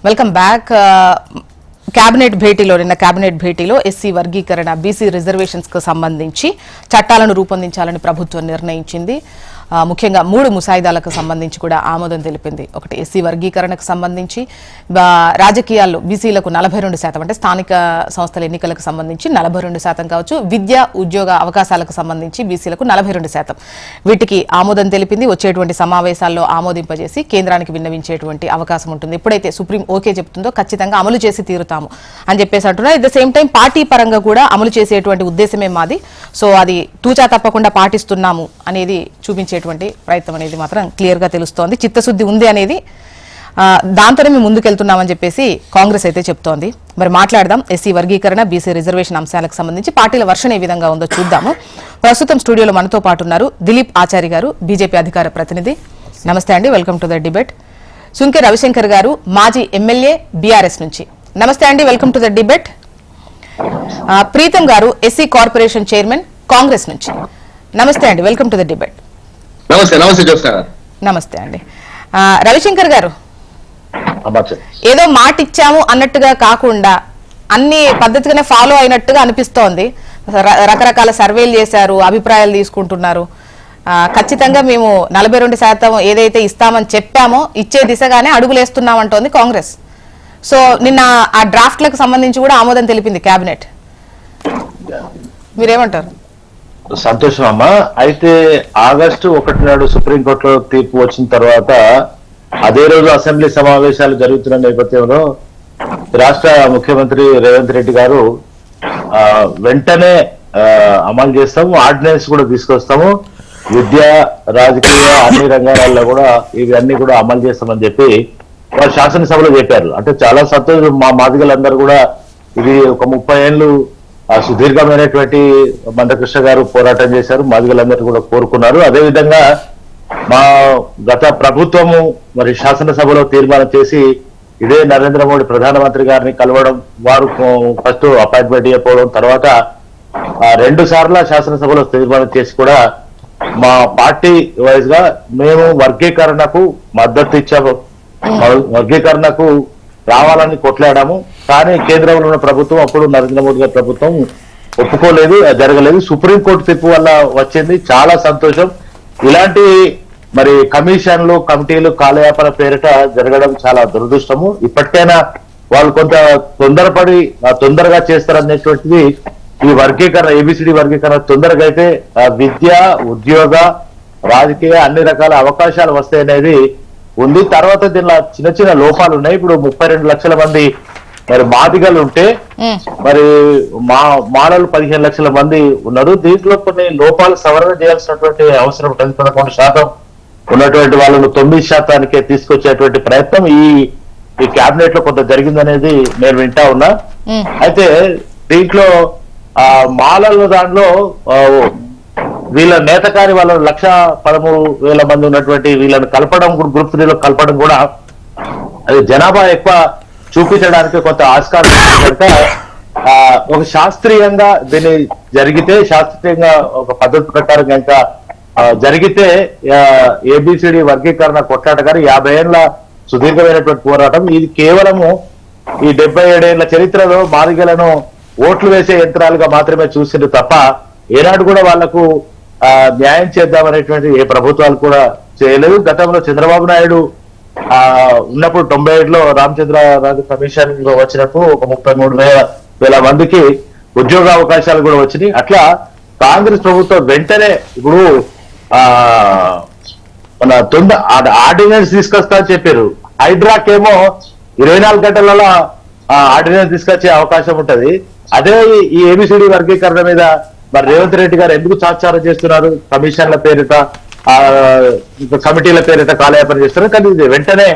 Welcome back. Cabinet భేటీలో SC వర్గీకరణ BC reservations కు సంబంధించి చట్టాలను రూపొందించాలని ప్రభుత్వం నిర్ణయించింది. ముఖ్యంగా 3 ముసాయిదాలకు సంబంధించి కూడా ఆమోదం తెలిపింది. ఒకటి ఎస్సీ వర్గీకరణకు సంబంధించి, రాజకీయాల్లో బీసీలకు 42% అంటే స్థానిక సంస్థల ఎన్నికలకు సంబంధించి 42% కావచ్చు, విద్యా ఉద్యోగ అవకాశాలకు సంబంధించి బీసీలకు 42%. వీటికి ఆమోదం తెలిపింది. వచ్చేటువంటి సమావేశాల్లో ఆమోదింపజేసి కేంద్రానికి విన్నవించేటువంటి అవకాశం ఉంటుంది. ఎప్పుడైతే సుప్రీం ఓకే చెప్తుందో ఖచ్చితంగా అమలు చేసి తీరుతాము అని చెప్పేసి అంటున్నారు. At the same time party పరంగా కూడా అమలు చేసేటువంటి ఉద్దేశమే మాది. సో అది తూచా తప్పకుండా పాటిస్తున్నాము అనేది చూపించేటువంటి ప్రయత్నం అనేది మాత్రం క్లియర్ గా తెలుస్తోంది. చిత్తశుద్ధి ఉంది అనేది దాంతోనే మేము ముందుకెళ్తున్నామని చెప్పేసి కాంగ్రెస్ అయితే చెప్తోంది. మరి మాట్లాడదాం ఎస్సీ వర్గీకరణ బీసీ రిజర్వేషన్ అంశాలకు సంబంధించి పార్టీల వర్షణ ఏ విధంగా ఉందో చూద్దాము. ప్రస్తుతం స్టూడియోలో మనతో పాటు ఉన్నారు దిలీప్ ఆచారి గారు, బీజేపీ అధికార ప్రతినిధి. నమస్తే అండి, welcome to the debate. Sunke Ravishankar గారు, మాజీ ఎమ్మెల్యే బీఆర్ఎస్ నుంచి. నమస్తే అండి, welcome to the debate. Preetham గారు, ఎస్సీ కార్పొరేషన్ చైర్మన్, కాంగ్రెస్ నుంచి. నమస్తే అండి, వెల్కమ్ టు ద డిబేట్. నమస్తే అండి. రవిశంకర్ గారు, ఏదో మాట ఇచ్చాము అన్నట్టుగా కాకుండా అన్ని పద్ధతిగానే ఫాలో అయినట్టుగా అనిపిస్తోంది. రకరకాల సర్వేలు చేశారు, అభిప్రాయాలు తీసుకుంటున్నారు. ఖచ్చితంగా మేము 42% ఏదైతే ఇస్తామని చెప్పామో ఇచ్చే దిశగానే అడుగులేస్తున్నామంటోంది కాంగ్రెస్. సో నిన్న ఆ డ్రాఫ్ట్లకు సంబంధించి కూడా ఆమోదం తెలిపింది కేబినెట్. మీరేమంటారు? సంతోషం అమ్మా. అయితే ఆగస్టు 1 నాడు సుప్రీంకోర్టులో తీర్పు వచ్చిన తర్వాత అదే రోజు అసెంబ్లీ సమావేశాలు జరుగుతున్న నేపథ్యంలో రాష్ట్ర ముఖ్యమంత్రి రేవంత్ రెడ్డి గారు వెంటనే అమలు చేస్తాము, ఆర్డినెన్స్ కూడా తీసుకొస్తాము, విద్య రాజకీయ అన్ని రంగాలలో కూడా ఇవన్నీ కూడా అమలు చేస్తామని చెప్పి వారు శాసనసభలో చెప్పారు. అంటే చాలా సంతోషం. మా మాదిగలందరూ కూడా ఇది ఒక 30 ఏళ్ళు సుదీర్ఘమైనటువంటి మందకృష్ణ గారు పోరాటం చేశారు, మాదిగలందరూ కూడా కోరుకున్నారు. అదేవిధంగా మా గత ప్రభుత్వము మరి శాసనసభలో తీర్మానం చేసి ఇదే నరేంద్ర మోడీ ప్రధానమంత్రి గారిని కలవడం, వారు ఫస్ట్ అపాయింట్మెంట్ ఇవ్వకపోవడం, తర్వాత 2 సార్లు శాసనసభలో తీర్మానం చేసి కూడా మా పార్టీ వైజ్ గా మేము వర్గీకరణకు మద్దతు ఇచ్చాము, వర్గీకరణకు రావాలని కొట్లాడాము. కానీ కేంద్రంలో ఉన్న ప్రభుత్వం, అప్పుడు నరేంద్ర మోడీ గారి ప్రభుత్వం ఒప్పుకోలేదు, జరగలేదు. సుప్రీంకోర్టు తీర్పు వల్ల వచ్చింది, చాలా సంతోషం. ఇలాంటి మరి కమిషన్లు కమిటీలు కాలయాపన పేరిట జరగడం చాలా దురదృష్టము. ఇప్పటికైనా వాళ్ళు కొంత తొందరపడి తొందరగా చేస్తారనేటువంటిది ఈ వర్గీకరణ, ఏబిసిడి వర్గీకరణ తొందరగా అయితే విద్య ఉద్యోగ రాజకీయ అన్ని రకాల అవకాశాలు వస్తాయనేది ఉంది. తర్వాత దీనిలో చిన్న చిన్న లోపాలు ఉన్నాయి. ఇప్పుడు 32 లక్షల మంది మరి మాదిగలు ఉంటే మరి మాలలు 15 లక్షల మంది ఉన్నారు. దీంట్లో కొన్ని లోపాలు సవరణ చేయాల్సినటువంటి అవసరం ఉంటుంది. 11% ఉన్నటువంటి వాళ్ళను 9%కే తీసుకొచ్చేటువంటి ప్రయత్నం ఈ కేబినెట్ లో కొంత జరిగిందనేది నేను వింటా ఉన్నా. అయితే దీంట్లో మాలల దాంట్లో వీళ్ళ నేతకారి వాళ్ళ 1,13,000 మంది ఉన్నటువంటి వీళ్ళని కలపడం, గ్రూప్ 3లో కలపడం కూడా అది జనాభా ఎక్కువ చూపించడానికి కొంత ఆస్కారం కనుక ఒక శాస్త్రీయంగా దీన్ని జరిగితే, శాస్త్రీయంగా ఒక పద్ధతి ప్రకారం కనుక జరిగితే ఏబిసిడి వర్గీకరణ కొట్లాట గారు 50 ఏళ్ల సుదీర్ఘమైనటువంటి పోరాటం. ఇది కేవలము ఈ 77 ఏళ్ల చరిత్రలో మాదిగలను ఓట్లు వేసే యంత్రాలుగా మాత్రమే చూసిండ్రు తప్ప ఏనాడు కూడా వాళ్లకు న్యాయం చేద్దామనేటువంటి ఏ ప్రభుత్వాలు కూడా చేయలేదు. గతంలో చంద్రబాబు నాయుడు ఉన్నప్పుడు 97లో రామచంద్రరాజు కమిషన్ వచ్చినప్పుడు ఒక 33,000 మందికి ఉద్యోగ అవకాశాలు కూడా వచ్చినాయి. అట్లా కాంగ్రెస్ ప్రభుత్వం వెంటనే ఇప్పుడు మన ఆర్డినెన్స్ తీసుకొస్తా అని చెప్పారు. హైడ్రాకేమో 24 గంటలలో ఆర్డినెన్స్ తీసుకొచ్చే అవకాశం ఉంటది. అదే ఈ ఏబిసిడి వర్గీకరణ మీద మరి రేవంత్ రెడ్డి గారు ఎందుకు తాత్సారం చేస్తున్నారు? కమిషన్ల పేరిట కమిటీల పేరిట కాలయాపన చేస్తున్నారు. కానీ ఇది వెంటనే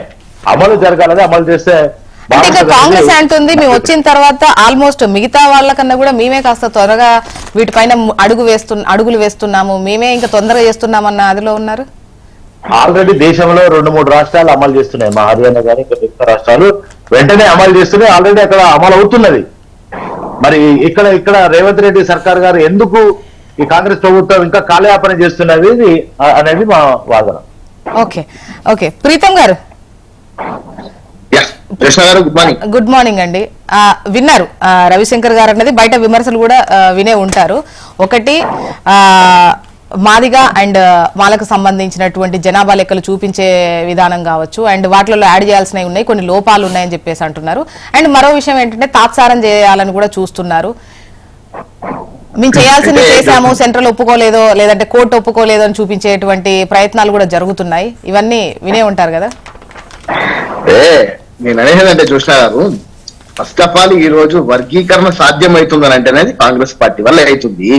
అమలు జరగాలని, అమలు చేస్తే కాంగ్రెస్ అంటుంది మేము వచ్చిన తర్వాత ఆల్మోస్ట్ మిగతా వాళ్ళకన్నా కూడా మేమే కాస్త త్వరగా వీటిపైన అడుగులు వేస్తున్నాము, మేమే ఇంకా తొందరగా చేస్తున్నామన్న అదిలో ఉన్నారు. ఆల్రెడీ దేశంలో 2-3 రాష్ట్రాలు అమలు చేస్తున్నాయి. మా హర్యానా కానీ ఇంకా మిగతా రాష్ట్రాలు వెంటనే అమలు చేస్తున్నాయి. ఆల్రెడీ అక్కడ అమలు అవుతున్నది. మరి ఇక్కడ రేవంత్ రెడ్డి సర్కార్ గారు ఎందుకు ఈ కాంగ్రెస్ ప్రభుత్వం ఇంకా కాలయాపన చేస్తున్నది అనేది మా వాదన. ఓకే ఓకే ప్రీతం గారు, కృష్ణ గారు గుడ్ మార్నింగ్. గుడ్ మార్నింగ్ అండి. విన్నారు రవిశంకర్ గారు అన్నది, బయట విమర్శలు కూడా వినే ఉంటారు. ఒకటి మాదిగ అండ్ వాళ్ళకు సంబంధించినటువంటి జనాభా లెక్కలు చూపించే విధానం కావచ్చు, అండ్ వాటిలో యాడ్ చేయాల్సినవి ఉన్నాయి, కొన్ని లోపాలు ఉన్నాయని చెప్పేసి అంటున్నారు. అండ్ మరో విషయం ఏంటంటే తాత్సారం చేయాలని కూడా చూస్తున్నారు. మేము చేయాల్సింది చేశాము, సెంట్రల్ ఒప్పుకోలేదో లేదంటే కోర్టు ఒప్పుకోలేదో అని చూపించేటువంటి ప్రయత్నాలు కూడా జరుగుతున్నాయి. ఇవన్నీ వినే ఉంటారు కదా. నేను అనేదంటే కృష్ణ గారు, ఫస్ట్ ఆఫ్ ఆల్ ఈ రోజు వర్గీకరణ సాధ్యమవుతుందని అంటే అనేది కాంగ్రెస్ పార్టీ వల్ల అవుతుంది.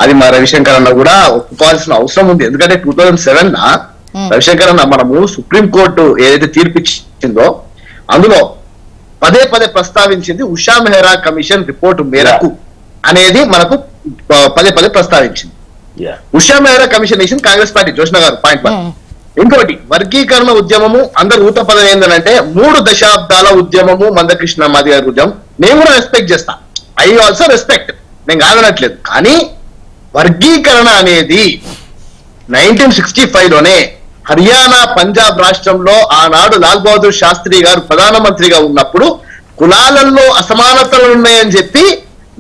అది మా రవిశంకర్ అన్న కూడా ఒప్పుకోవాల్సిన అవసరం ఉంది. ఎందుకంటే 2007 రవిశంకర్ అన్న మనము సుప్రీంకోర్టు ఏదైతే తీర్పిచ్చిందో అందులో పదే ప్రస్తావించింది ఉషా మెహ్రా కమిషన్ రిపోర్టు మేరకు అనేది మనకు పదే ప్రస్తావించింది. ఉషా మెహ్రా కమిషన్ వేసింది కాంగ్రెస్ పార్టీ. జోష్ణ గారు పాయింట్ 1. ఇంకోటి వర్గీకరణ ఉద్యమము అందరు ఊత పదం ఏంటంటే 3 దశాబ్దాల ఉద్యమము మందకృష్ణ మాది గారి ఉద్యమం. నేను కూడా రెస్పెక్ట్ చేస్తా, ఐ ఆల్సో రెస్పెక్ట్, నేను కాదనట్లేదు. కానీ వర్గీకరణ అనేది 1965లోనే హర్యానా పంజాబ్ రాష్ట్రంలో ఆనాడు లాల్ బహదూర్ శాస్త్రి గారు ప్రధానమంత్రిగా ఉన్నప్పుడు కులాలలో అసమానతలు ఉన్నాయని చెప్పి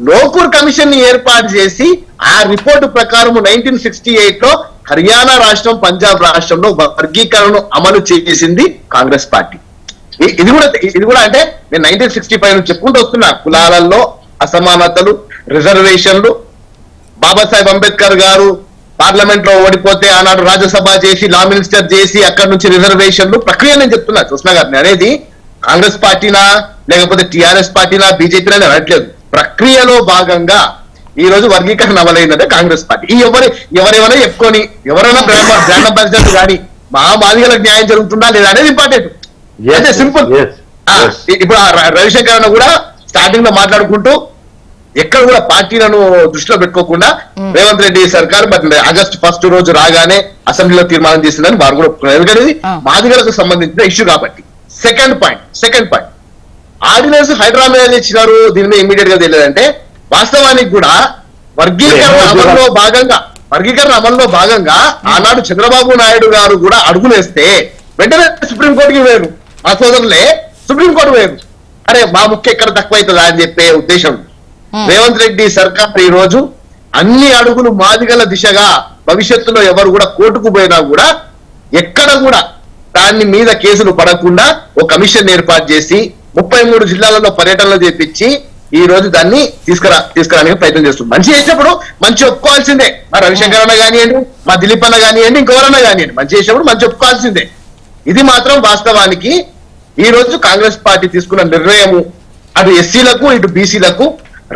లోకూర్ కమిషన్ ని ఏర్పాటు చేసి ఆ రిపోర్టు ప్రకారం 1968లో హర్యానా రాష్ట్రం పంజాబ్ రాష్ట్రంలో వర్గీకరణను అమలు చేసింది కాంగ్రెస్ పార్టీ. ఇది కూడా అంటే నేను 1965 నుంచి చెప్పుకుంటూ వస్తున్నా. కులాలలో అసమానతలు, రిజర్వేషన్లు, బాబాసాహెబ్ అంబేద్కర్ గారు పార్లమెంట్ లో ఓడిపోతే ఆనాడు రాజ్యసభ చేసి లా మినిస్టర్ చేసి అక్కడి నుంచి రిజర్వేషన్లు ప్రక్రియ నేను చెప్తున్నా కృష్ణ గారిని. అనేది కాంగ్రెస్ పార్టీనా లేకపోతే టిఆర్ఎస్ పార్టీనా బీజేపీనా అనట్లేదు. ప్రక్రియలో భాగంగా ఈ రోజు వర్గీకరణ అమలైందంటే కాంగ్రెస్ పార్టీ. ఎవరెవరైనా చెప్పుకొని ఎవరైనా బ్రాండ్ అంబాసిడర్ కానీ మా మాదిగలకు న్యాయం జరుగుతుందా లేదా అనేది ఇంపార్టెంట్. అంటే సింపుల్. ఇప్పుడు రవిశంకర్ అన్న కూడా స్టార్టింగ్ లో మాట్లాడుకుంటూ ఎక్కడ కూడా పార్టీలను దృష్టిలో పెట్టుకోకుండా రేవంత్ రెడ్డి సర్కార్ ఆగస్టు 1 రోజు రాగానే అసెంబ్లీలో తీర్మానం చేసిందని వారు కూడా ఒప్పుకున్నారు. ఎందుకంటే ఇది మాదిగలకు సంబంధించిన ఇష్యూ కాబట్టి. సెకండ్ పాయింట్ ఆర్డినెన్స్ హైదరాబాద్ ఇచ్చినారు, దీని మీద ఇమీడియట్ గా తెలియదంటే వాస్తవానికి కూడా వర్గీకరణ అమల్లో భాగంగా ఆనాడు చంద్రబాబు నాయుడు గారు కూడా అడుగులేస్తే వెంటనే సుప్రీంకోర్టుకి వేరు, మా సోదరులే సుప్రీంకోర్టు వేరు. అరే మా ముఖ్య ఎక్కడ తక్కువైతుందా అని చెప్పే ఉద్దేశం రేవంత్ రెడ్డి సర్కార్ ఈ రోజు అన్ని అడుగులు మాదిగల దిశగా భవిష్యత్తులో ఎవరు కూడా కోర్టుకు పోయినా కూడా ఎక్కడ కూడా దాని మీద కేసులు పడకుండా ఒక కమిషన్ ఏర్పాటు చేసి 33 జిల్లాలలో పర్యటనలు చేపించి ఈ రోజు దాన్ని తీసుకురానికి ప్రయత్నం చేస్తుంది. మంచి చేసినప్పుడు మంచి ఒప్పుకోవాల్సిందే. మా రవిశంకర్ అన్న కానివ్వండి, మా దిలీప్ అన్న కానివ్వండి, ఇంకెవరన్నా కానివ్వండి, మంచి చేసినప్పుడు మంచి ఒప్పుకోవాల్సిందే. ఇది మాత్రం వాస్తవానికి ఈ రోజు కాంగ్రెస్ పార్టీ తీసుకున్న నిర్ణయము అటు ఎస్సీలకు ఇటు బీసీలకు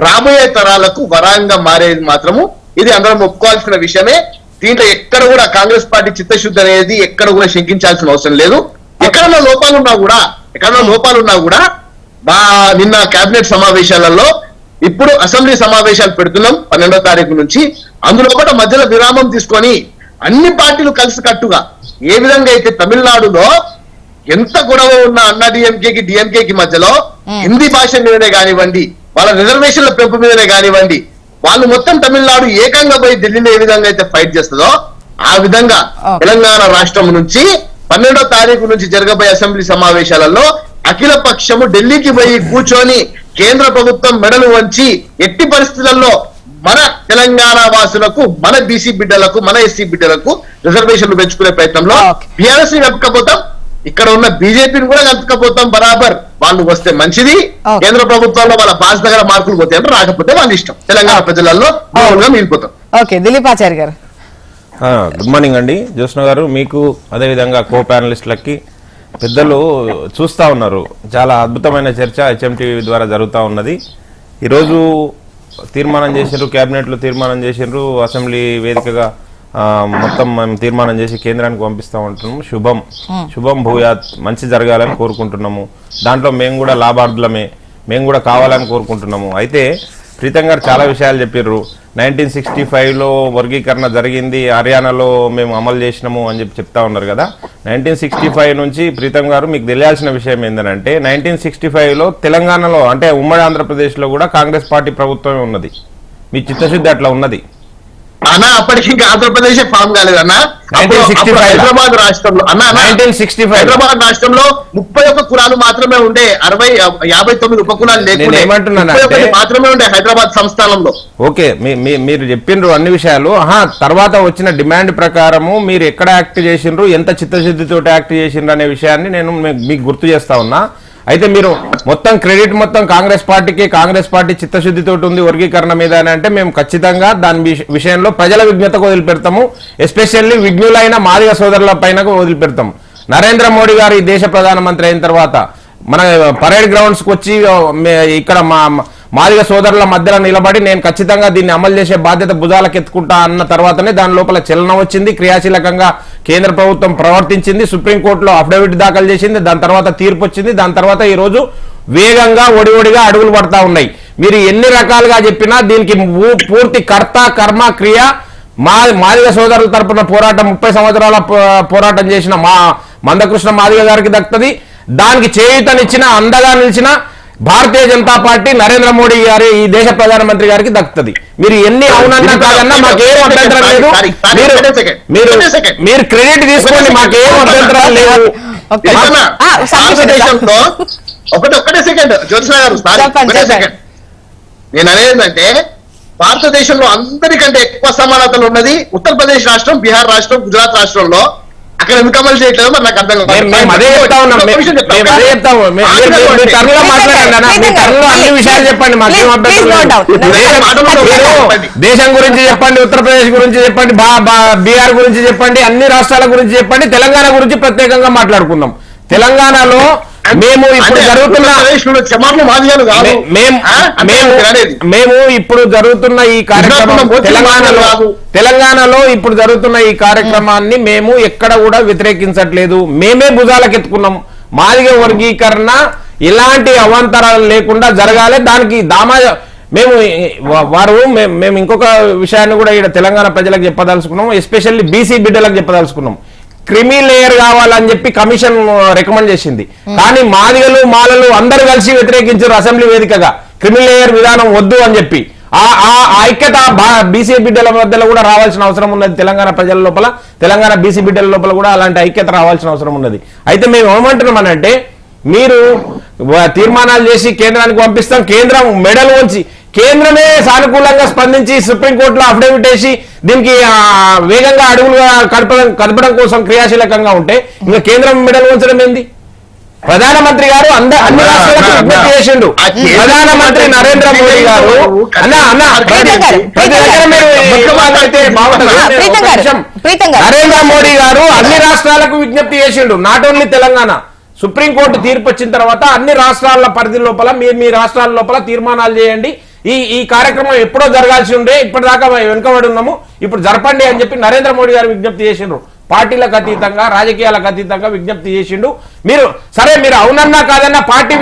రాబోయే తరాలకు వరంగా మారేది మాత్రము ఇది అందరం ఒప్పుకోవాల్సిన విషయమే. దీంట్లో ఎక్కడ కూడా కాంగ్రెస్ పార్టీ చిత్తశుద్ధి అనేది ఎక్కడ కూడా శంకించాల్సిన అవసరం లేదు. ఎక్కడన్నా లోపాలున్నా కూడా మా నిన్న కేబినెట్ సమావేశాలలో ఇప్పుడు అసెంబ్లీ సమావేశాలు పెడుతున్నాం 12వ తారీఖు నుంచి. అందులో కూడా మధ్యలో విరామం తీసుకొని అన్ని పార్టీలు కలిసికట్టుగా ఏ విధంగా అయితే తమిళనాడులో ఎంత గొడవ ఉన్న అన్నా డిఎంకేకి మధ్యలో హిందీ భాష మీదనే కానివ్వండి, వాళ్ళ రిజర్వేషన్ల పెంపు మీదనే కానివ్వండి, వాళ్ళు మొత్తం తమిళనాడు ఏకంగా పోయి ఢిల్లీలో ఏ విధంగా అయితే ఫైట్ చేస్తుందో ఆ విధంగా తెలంగాణ రాష్ట్రం నుంచి 12వ తారీఖు నుంచి జరగబోయే అసెంబ్లీ సమావేశాలలో అఖిల పక్షము ఢిల్లీకి పోయి కూర్చొని కేంద్ర ప్రభుత్వం మెడలు వంచి ఎట్టి పరిస్థితులలో మన తెలంగాణ వాసులకు, మన బీసీ బిడ్డలకు, మన ఎస్సీ బిడ్డలకు రిజర్వేషన్లు పెంచుకునే ప్రయత్నంలో టీఆర్ఎస్ ని వెప్పకపోతాం, ఇక్కడ ఉన్న బీజేపీని కూడా కలుపుకపోతాం. బరాబర్ వాళ్ళు వస్తే మంచిది, కేంద్ర ప్రభుత్వంలో వాళ్ళ బాస్ దగ్గర మార్కులు పోతే అంటే రాకపోతే వాళ్ళ ఇష్టం. తెలంగాణ ప్రజలలో మామూలుగా మిగిలిపోతాం. ఓకే, దిలీప్ ఆచార్య గారు. గుడ్ మార్నింగ్ అండి జ్యోత్స్న గారు, మీకు అదేవిధంగా కో ప్యానలిస్టులకి. పెద్దలు చూస్తూ ఉన్నారు, చాలా అద్భుతమైన చర్చ హెచ్ఎంటీవీ ద్వారా జరుగుతూ ఉన్నది. ఈరోజు తీర్మానం చేసిండ్రు, క్యాబినెట్లో తీర్మానం చేసిండ్రు, అసెంబ్లీ వేదికగా మొత్తం మేము తీర్మానం చేసి కేంద్రానికి పంపిస్తా ఉంటున్నాము. శుభం భూయాత్, మంచి జరగాలని కోరుకుంటున్నాము. దాంట్లో మేము కూడా లాభార్థులమే, మేము కూడా కావాలని కోరుకుంటున్నాము. అయితే ప్రీతం గారు చాలా విషయాలు చెప్పారు. 1965లో వర్గీకరణ జరిగింది, హర్యానాలో మేము అమలు చేసినాము అని చెప్తా ఉన్నారు కదా. 1965 నుంచి ప్రీతం గారు మీకు తెలియాల్సిన విషయం ఏంటంటే 1965లో తెలంగాణలో అంటే ఉమ్మడి ఆంధ్రప్రదేశ్లో కూడా కాంగ్రెస్ పార్టీ ప్రభుత్వమే ఉన్నది. మీ చిత్తశుద్ధి అట్లా ఉన్నది. అన్న అప్పటికి ఇంకా ఆంధ్రప్రదేశ్ ఫామ్ కాలేదన్న. అప్పుడు 1965 హైదరాబాద్ రాష్ట్రంలో 1965 హైదరాబాద్ రాష్ట్రంలో 31 కులాలు మాత్రమే ఉండే, 59 ఉపకులాలు లేకుండా నేను ఏమంటున్నానంటే 31 మాత్రమే ఉండే హైదరాబాద్ సంస్థానంలో. ఓకే, మీరు చెప్పిండ్రు అన్ని విషయాలు. తర్వాత వచ్చిన డిమాండ్ ప్రకారము మీరు ఎక్కడ యాక్ట్ చేసిండ్రు, ఎంత చిత్తశుద్ధితో యాక్ట్ చేసిండ్రు అనే విషయాన్ని నేను మీకు గుర్తు చేస్తా ఉన్నా. అయితే మీరు మొత్తం క్రెడిట్ మొత్తం కాంగ్రెస్ పార్టీకి, కాంగ్రెస్ పార్టీ చిత్తశుద్ధితో ఉంది వర్గీకరణ మీద అని అంటే మేము ఖచ్చితంగా దాని విషయంలో ప్రజల విజ్ఞతకు వదిలిపెడతాము. ఎస్పెషల్లీ విజ్ఞులైన మాదిగ సోదరుల పైన వదిలిపెడతాము. నరేంద్ర మోడీ గారు ఈ దేశ ప్రధానమంత్రి అయిన తర్వాత మన పరేడ్ గ్రౌండ్స్కి వచ్చి ఇక్కడ మాదిగ సోదరుల మధ్యలో నిలబడి నేను ఖచ్చితంగా దీన్ని అమలు చేసే బాధ్యత భుజాలకు ఎత్తుకుంటా అన్న తర్వాతనే దాని లోపల చలనం వచ్చింది. క్రియాశీలకంగా కేంద్ర ప్రభుత్వం ప్రవర్తించింది, సుప్రీంకోర్టులో అఫిడవిట్ దాఖలు చేసింది, దాని తర్వాత తీర్పు వచ్చింది. దాని తర్వాత ఈ రోజు వేగంగా ఒడిఒడిగా అడుగులు పడతా ఉన్నాయి. మీరు ఎన్ని రకాలుగా చెప్పినా దీనికి పూర్తి కర్త కర్మ క్రియ మాదిగ సోదరుల తరపున పోరాటం 30 సంవత్సరాల పోరాటం చేసిన మందకృష్ణ మాదిగ గారికి దక్కుతుంది. దానికి చేయూతనిచ్చిన అండగా నిలిచిన భారతీయ జనతా పార్టీ నరేంద్ర మోడీ గారి ఈ దేశ ప్రధానమంత్రి గారికి దక్కుతుంది. మీరు ఎన్ని అవునన్నా కాదన్నా మాకేం అభ్యంతరం లేదు. మీరు క్రెడిట్ తీసుకోండి, మాకేం అభ్యంతరం లేదు. భారతదేశంలో ఒకటే సెకండ్ జ్యోతిష గారు, ఒకటే సెకండ్. నేను అనేదంటే భారతదేశంలో అందరికంటే ఎక్కువ సమానతలు ఉన్నది ఉత్తరప్రదేశ్ రాష్ట్రం, బీహార్ రాష్ట్రం, గుజరాత్ రాష్ట్రంలో. అక్కడ ఎందుకు అమలు చేయట్లేదు మరి నాకు అర్థం కాదు. అన్ని విషయాలు చెప్పండి, మాకేం అభ్యంతరం. దేశం గురించి చెప్పండి, ఉత్తరప్రదేశ్ గురించి చెప్పండి, బీహార్ గురించి చెప్పండి, అన్ని రాష్ట్రాల గురించి చెప్పండి. తెలంగాణ గురించి ప్రత్యేకంగా మాట్లాడుకుందాం. తెలంగాణలో మేము ఇప్పుడు జరుగుతున్న మేము ఇప్పుడు జరుగుతున్న ఈ కార్యక్రమం తెలంగాణలో ఇప్పుడు జరుగుతున్న ఈ కార్యక్రమాన్ని మేము ఎక్కడ కూడా వ్యతిరేకించట్లేదు. మేమే భుజాలకెత్తుకున్నాం. మాదిగ వర్గీకరణ ఎలాంటి అవాంతరాలు లేకుండా జరగాలి. దానికి మేము ఇంకొక విషయాన్ని కూడా ఇక్కడ తెలంగాణ ప్రజలకు చెప్పదలుచుకున్నాం. ఎస్పెషల్లీ బీసీ బిడ్డలకు చెప్పదలుచుకున్నాం. క్రిమి లేయర్ కావాలని చెప్పి కమిషన్ రికమెండ్ చేసింది. కానీ మాదిగలు మాలలు అందరూ కలిసి వ్యతిరేకించారు అసెంబ్లీ వేదికగా. క్రిమి లేయర్ విధానం వద్దు అని చెప్పి ఆ ఐక్యత బీసీ బిడ్డల మధ్యలో కూడా రావాల్సిన అవసరం ఉన్నది. తెలంగాణ ప్రజల లోపల, తెలంగాణ బీసీ బిడ్డల లోపల కూడా అలాంటి ఐక్యత రావాల్సిన అవసరం ఉన్నది. అయితే మేము ఏమంటున్నామనంటే, మీరు తీర్మానాలు చేసి కేంద్రానికి పంపిస్తాం, కేంద్రం మెడల్ వంచి కేంద్రమే సానుకూలంగా స్పందించి సుప్రీంకోర్టులో అఫిడవిట్ వేసి దీనికి వేగంగా అడుగులుగా కదపడం కోసం క్రియాశీలకంగా ఉంటే ఇంకా కేంద్రం మెడల్ ఉంచడం ఏంది? ప్రధానమంత్రి గారు అన్ని రాష్ట్రాలకు విజ్ఞప్తి చేసిండు. ప్రధానమంత్రి నరేంద్ర మోడీ గారు నరేంద్ర మోడీ గారు అన్ని రాష్ట్రాలకు విజ్ఞప్తి చేసిండు. Not only Telangana. సుప్రీంకోర్టు తీర్పు వచ్చిన తర్వాత అన్ని రాష్ట్రాల పరిధి లోపల మీ రాష్ట్రాల లోపల తీర్మానాలు చేయండి. ఈ కార్యక్రమం ఎప్పుడో జరగాల్సి ఉండే, ఇప్పటిదాకా వెనుకబడి ఉన్నాము, ఇప్పుడు జరపండి అని చెప్పి నరేంద్ర మోడీ గారు విజ్ఞప్తి చేసిండ్రు. పార్టీలకు అతీతంగా, రాజకీయాలకు అతీతంగా విజ్ఞప్తి చేసిండు. మీరు అవునన్నా కాదన్నా పార్టీ,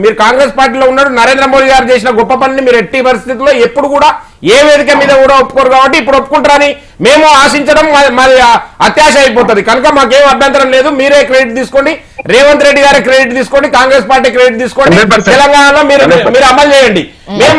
మీరు కాంగ్రెస్ పార్టీలో ఉన్నాడు. నరేంద్ర మోడీ గారు చేసిన గొప్ప పనిని మీరు ఎట్టి పరిస్థితుల్లో ఎప్పుడు కూడా ఏ వేదిక మీద కూడా ఒప్పుకోరు. కాబట్టి ఇప్పుడు ఒప్పుకుంటారని మేము ఆశించడం మరి అత్యాశ అయిపోతుంది. కనుక మాకేం అభ్యంతరం లేదు. మీరే క్రెడిట్ తీసుకోండి, రేవంత్ రెడ్డి గారి క్రెడిట్ తీసుకోండి, కాంగ్రెస్ పార్టీ క్రెడిట్ తీసుకోండి. తెలంగాణలో మీరు అమలు చేయండి.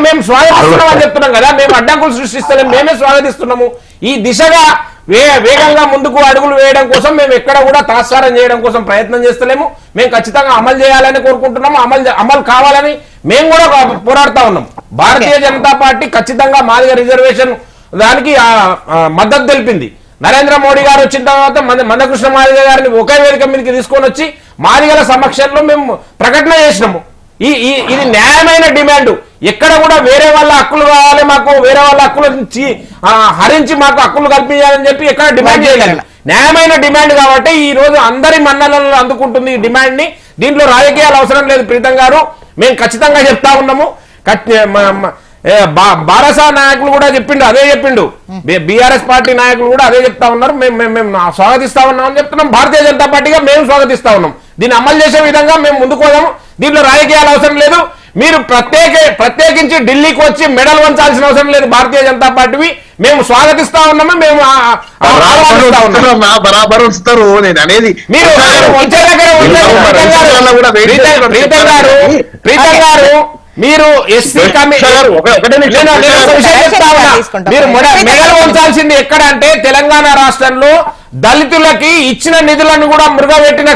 మేము స్వాగతిస్తున్నాం అని చెప్తున్నాం కదా, మేము అడ్డంకులు సృష్టిస్తలేము, మేమే స్వాగతిస్తున్నాము. ఈ దిశగా వేగంగా ముందుకు అడుగులు వేయడం కోసం మేము ఎక్కడ కూడా తాత్సారం చేయడం కోసం ప్రయత్నం చేస్తలేము. మేము ఖచ్చితంగా అమలు చేయాలని కోరుకుంటున్నాము. అమలు కావాలని మేము కూడా పోరాడుతా ఉన్నాం. భారతీయ జనతా పార్టీ ఖచ్చితంగా మాదిగ రిజర్వేషన్ దానికి మద్దతు తెలిపింది. నరేంద్ర మోడీ గారు వచ్చిన తర్వాత మందకృష్ణ మాదిగ గారిని ఒకే వేదిక మీదకి తీసుకొని వచ్చి మాదిగల సమక్షంలో మేము ప్రకటన చేసినాము. ఇది న్యాయమైన డిమాండ్. ఎక్కడ కూడా వేరే వాళ్ళ హక్కులు కావాలి, మాకు వేరే వాళ్ళ హక్కులు హరించి మాకు హక్కులు కల్పించాలని చెప్పి ఎక్కడ డిమాండ్ చేయలేదు. న్యాయమైన డిమాండ్ కాబట్టి ఈ రోజు అందరి మన్ననలను అందుకుంటుంది ఈ డిమాండ్ ని. దీంట్లో రాజకీయాలు అవసరం లేదు. ప్రీతం గారు, మేము ఖచ్చితంగా చెప్తా ఉన్నాము. బారసా నాయకులు కూడా అదే చెప్పిండు. బీఆర్ఎస్ పార్టీ నాయకులు కూడా అదే చెప్తా ఉన్నారు. మేము స్వాగతిస్తా ఉన్నాం అని చెప్తున్నాం. భారతీయ జనతా పార్టీగా మేము స్వాగతిస్తా ఉన్నాం. దీన్ని అమలు చేసే విధంగా మేము ముందుకు పోదాము. దీంట్లో రాజకీయాలు అవసరం లేదు. మీరు ప్రత్యేకించి ఢిల్లీకి వచ్చి మెడల్ వంచాల్సిన అవసరం లేదు. భారతీయ జనతా పార్టీవి మేము స్వాగతిస్తా ఉన్నాము. మేము బరాబర్ ఉంచుతారు. నేను అనేది మీరు ప్రీతం గారు, మీరు ఎస్సీ కమిషన్ తీసుకుంటాం. మీరు మెడల్ వంచాల్సింది ఎక్కడ అంటే తెలంగాణ రాష్ట్రంలో దళితులకి ఇచ్చిన నిధులను కూడా మృగపెట్టిన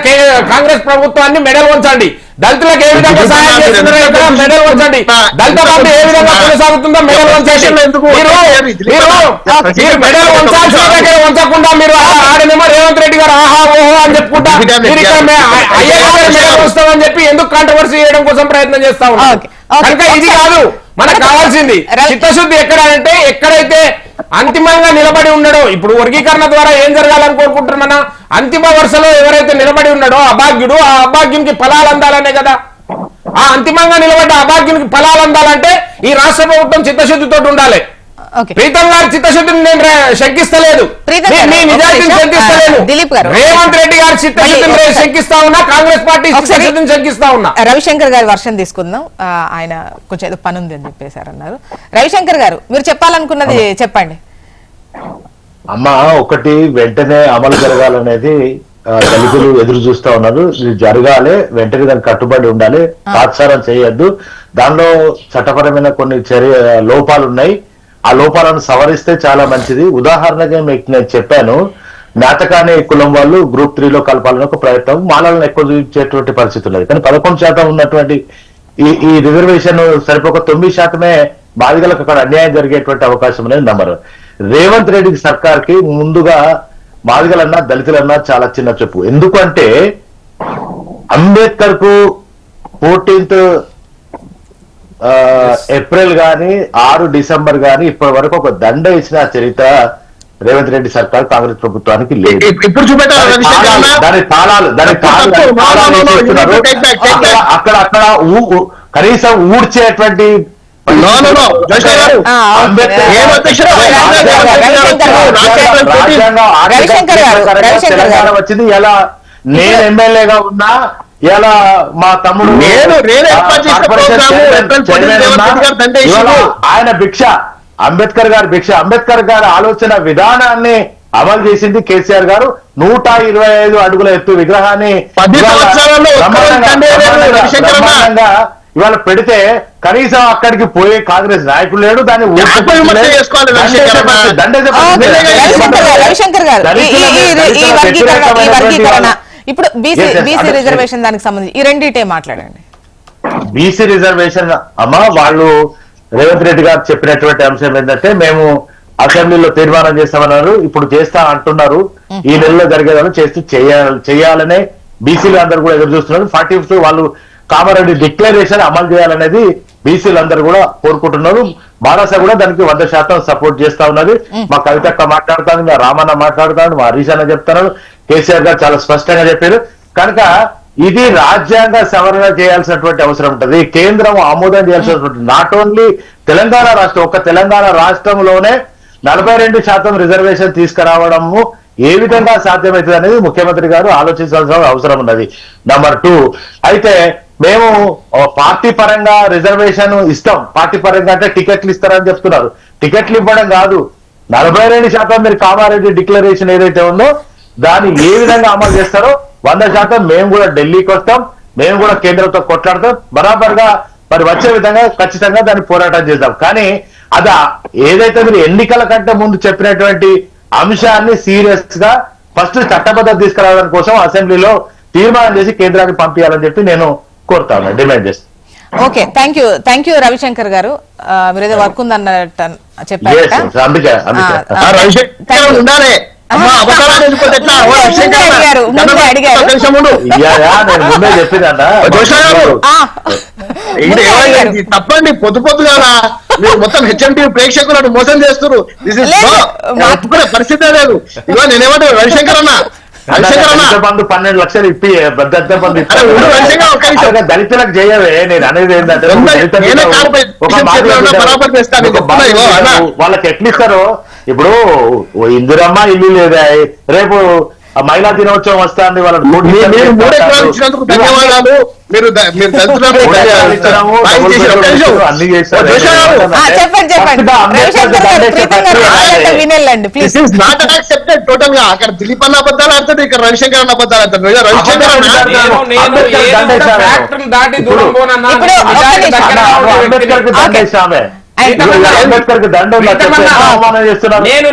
కాంగ్రెస్ ప్రభుత్వాన్ని మెడల్ వంచండి. దళితులకు ఏ విధంగా సహాయం చేస్తున్నారో ఇక్కడ మెడల్ వంచండి. దళిత బంధు ఏ విధంగా కొనసాగుతుందో మెడల్ వంచండి. మీరు మెడల్ వంచాల్సిన దగ్గర వంచకుండా మీరు ఆడనేమో రేవంత్ రెడ్డి గారు ఆహా ఓహో అని చెప్పుకుంటా మీరు ఇక్కడ మెడల్ వస్తామని చెప్పి ఎందుకు కాంట్రవర్సీ చేయడం కోసం ప్రయత్నం చేస్తా ఉన్నారు. కనుక ఇది కాదు మనకు కావాల్సింది. చిత్తశుద్ధి ఎక్కడ అంటే ఎక్కడైతే అంతిమంగా నిలబడి ఉన్నాడో, ఇప్పుడు వర్గీకరణ ద్వారా ఏం జరగాలని కోరుకుంటున్నా, అంతిమ వరుసలో ఎవరైతే నిలబడి ఉన్నాడో అభాగ్యుడు, ఆ అభాగ్యునికి ఫలాలు అందాలనే కదా. ఆ అంతిమంగా నిలబడ్డ అభాగ్యునికి ఫలాలు అందాలంటే ఈ రాష్ట్ర ప్రభుత్వం చిత్తశుద్ధితో ఉండాలి. ప్రీతం గారి చిత్తశుద్ధిని నేను శంకిస్తలేదు, మీ నిజాయితీని శంకిస్తలేదు. రేవంత్ రెడ్డి గారి చిత్తశుద్ధిని శంకిస్తా ఉన్నా, కాంగ్రెస్ పార్టీ చిత్తశుద్ధిని శంకిస్తా ఉన్నా. రవిశంకర్ గారి వర్షం తీసుకుందాం. ఆయన కొంచెం ఏదో పని ఉంది అని చెప్పేశారన్నారు. రవిశంకర్ గారు మీరు చెప్పాలనుకున్నది చెప్పండి. అమ్మ, ఒకటి వెంటనే అమలు జరగాలనేది దళితులు ఎదురు చూస్తా ఉన్నారు. ఇది జరగాలి, వెంటనే దానికి కట్టుబడి ఉండాలి, తాత్సారం చేయొద్దు. దానిలో చట్టపరమైన కొన్ని లోపాలు ఉన్నాయి. ఆ లోపాలను సవరిస్తే చాలా మంచిది. ఉదాహరణగా మీకు నేను చెప్పాను, నాటకాన్ని కులం వాళ్ళు గ్రూప్ 3లో కలపాలని ఒక ప్రయత్నం, మాలను ఎక్కువ చూపించేటువంటి పరిస్థితి ఉన్నది. కానీ 11% ఉన్నటువంటి ఈ రిజర్వేషన్ సరిపోక 9% బాధితులకు అక్కడ అన్యాయం జరిగేటువంటి అవకాశం అనేది నమ్మరు. రేవంత్ రెడ్డి సర్కార్ కి ముందుగా బాధితులన్నా దళితులన్నా చాలా చిన్న చెప్పు. ఎందుకంటే అంబేద్కర్ కు 14th ఏప్రిల్ గాని 6 డిసెంబర్ గాని ఇప్పటి వరకు ఒక దండ ఇచ్చిన చరిత్ర రేవంత్ రెడ్డి సర్కార్ కాంగ్రెస్ ప్రభుత్వానికి లేదు. ఇప్పుడు దాని తాళాలు అక్కడ కనీసం ఊడ్చేటువంటి తెలంగాణ వచ్చింది. ఎలా నేను ఎమ్మెల్యేగా ఉన్నా, ఎలా మా తమ్ముడు ఆయన భిక్ష, అంబేద్కర్ గారి భిక్ష, అంబేద్కర్ గారి ఆలోచన విధానాన్ని అమలు చేసింది కేసీఆర్ గారు. 125 అడుగుల ఎత్తు విగ్రహాన్ని ఇవాళ పెడితే కనీసం అక్కడికి పోయే కాంగ్రెస్ నాయకులు లేడు. దాన్ని రవిశంకర్ గారు ఇప్పుడు బీసీ రిజర్వేషన్ దానికి సంబంధించి ఈ రెండిటే మాట్లాడండి. బీసీ రిజర్వేషన్ అమ్మ, వాళ్ళు రేవంత్ రెడ్డి గారు చెప్పినటువంటి అంశం ఏంటంటే మేము అసెంబ్లీలో తీర్మానం చేస్తామన్నారు, ఇప్పుడు చేస్తా అంటున్నారు. ఈ నెలలో జరిగేదాన్ని చేస్తూ చేయాలనే బీసీలు అందరూ కూడా ఎదురు చూస్తున్నారు. 45 వాళ్ళు కామారెడ్డి డిక్లరేషన్ అమలు చేయాలనేది బీసీలు అందరూ కూడా కోరుకుంటున్నారు. మానస కూడా దానికి 100% సపోర్ట్ చేస్తా ఉన్నది. మా కవితక్క మాట్లాడుతాను, మా రామన్న మాట్లాడుతాడు, మా హరీష్ అన్న చెప్తున్నారు, కేసీఆర్ గారు చాలా స్పష్టంగా చెప్పారు. కనుక ఇది రాజ్యాంగ సవరణ చేయాల్సినటువంటి అవసరం ఉంటుంది. కేంద్రం ఆమోదం చేయాల్సినటువంటి, నాట్ ఓన్లీ తెలంగాణ రాష్ట్రం, ఒక తెలంగాణ రాష్ట్రంలోనే 42% రిజర్వేషన్ తీసుకురావడము ఏ విధంగా సాధ్యమవుతుంది అనేది ముఖ్యమంత్రి గారు ఆలోచించాల్సిన అవసరం ఉన్నది. నెంబర్ 2, అయితే మేము పార్టీ పరంగా రిజర్వేషన్ ఇస్తాం. పార్టీ పరంగా అంటే టికెట్లు ఇస్తారని చెప్తున్నారు. టికెట్లు ఇవ్వడం కాదు, 42% మీరు కామారెడ్డి డిక్లరేషన్ ఏదైతే ఉందో దాన్ని ఏ విధంగా అమలు చేస్తారో 100% మేము కూడా ఢిల్లీకి వస్తాం, మేము కూడా కేంద్రంతో కొట్లాడతాం. బరాబర్గా మరి వచ్చే విధంగా ఖచ్చితంగా దాన్ని పోరాటం చేద్దాం. కానీ అది ఏదైతే మీరు ఎన్నికల కంటే ముందు చెప్పినటువంటి అంశాన్ని సీరియస్ గా ఫస్ట్ చట్టబద్ధత తీసుకురావడం కోసం అసెంబ్లీలో తీర్మానం చేసి కేంద్రానికి పంపించాలని చెప్పి నేను కోరుతాను, డిమాండ్ చేస్తాను. ఓకే, థ్యాంక్ యూ రవిశంకర్ గారు. మీరు ఏదో వర్క్ ఉందన్నట్టు చెప్పారు. తప్పండి, పొద్దుగా మీరు మొత్తం హెచ్ఎంటీ ప్రేక్షకులను మోసం చేస్తున్నారు. పరిస్థితే లేదు. ఇవాళ నేనేమంటారు రవిశంకర్ అన్న, బంధు 12 లక్షలు ఇప్పి దళితులకు చేయవే. నేను అనేది ఏంటంటే వాళ్ళకి ఎట్లిస్తారో, ఇప్పుడు ఇందిరమ్మ ఇల్లు లేదా, రేపు మహిళా దినోత్సవం వస్తుంది, వాళ్ళకి ధన్యవాదాలు. మీరు టోటల్ గా అక్కడ దిలీప్ అన్న అబద్ధాలు ఆడుతుంది, ఇక్కడ రవిశంకర్ అన్న అబద్ధాలు ఆడుతుంది. రవిశంకర్ అంబేద్కర్ అంబేద్కర్ కి దండం అవమానం చేస్తున్నారు. నేను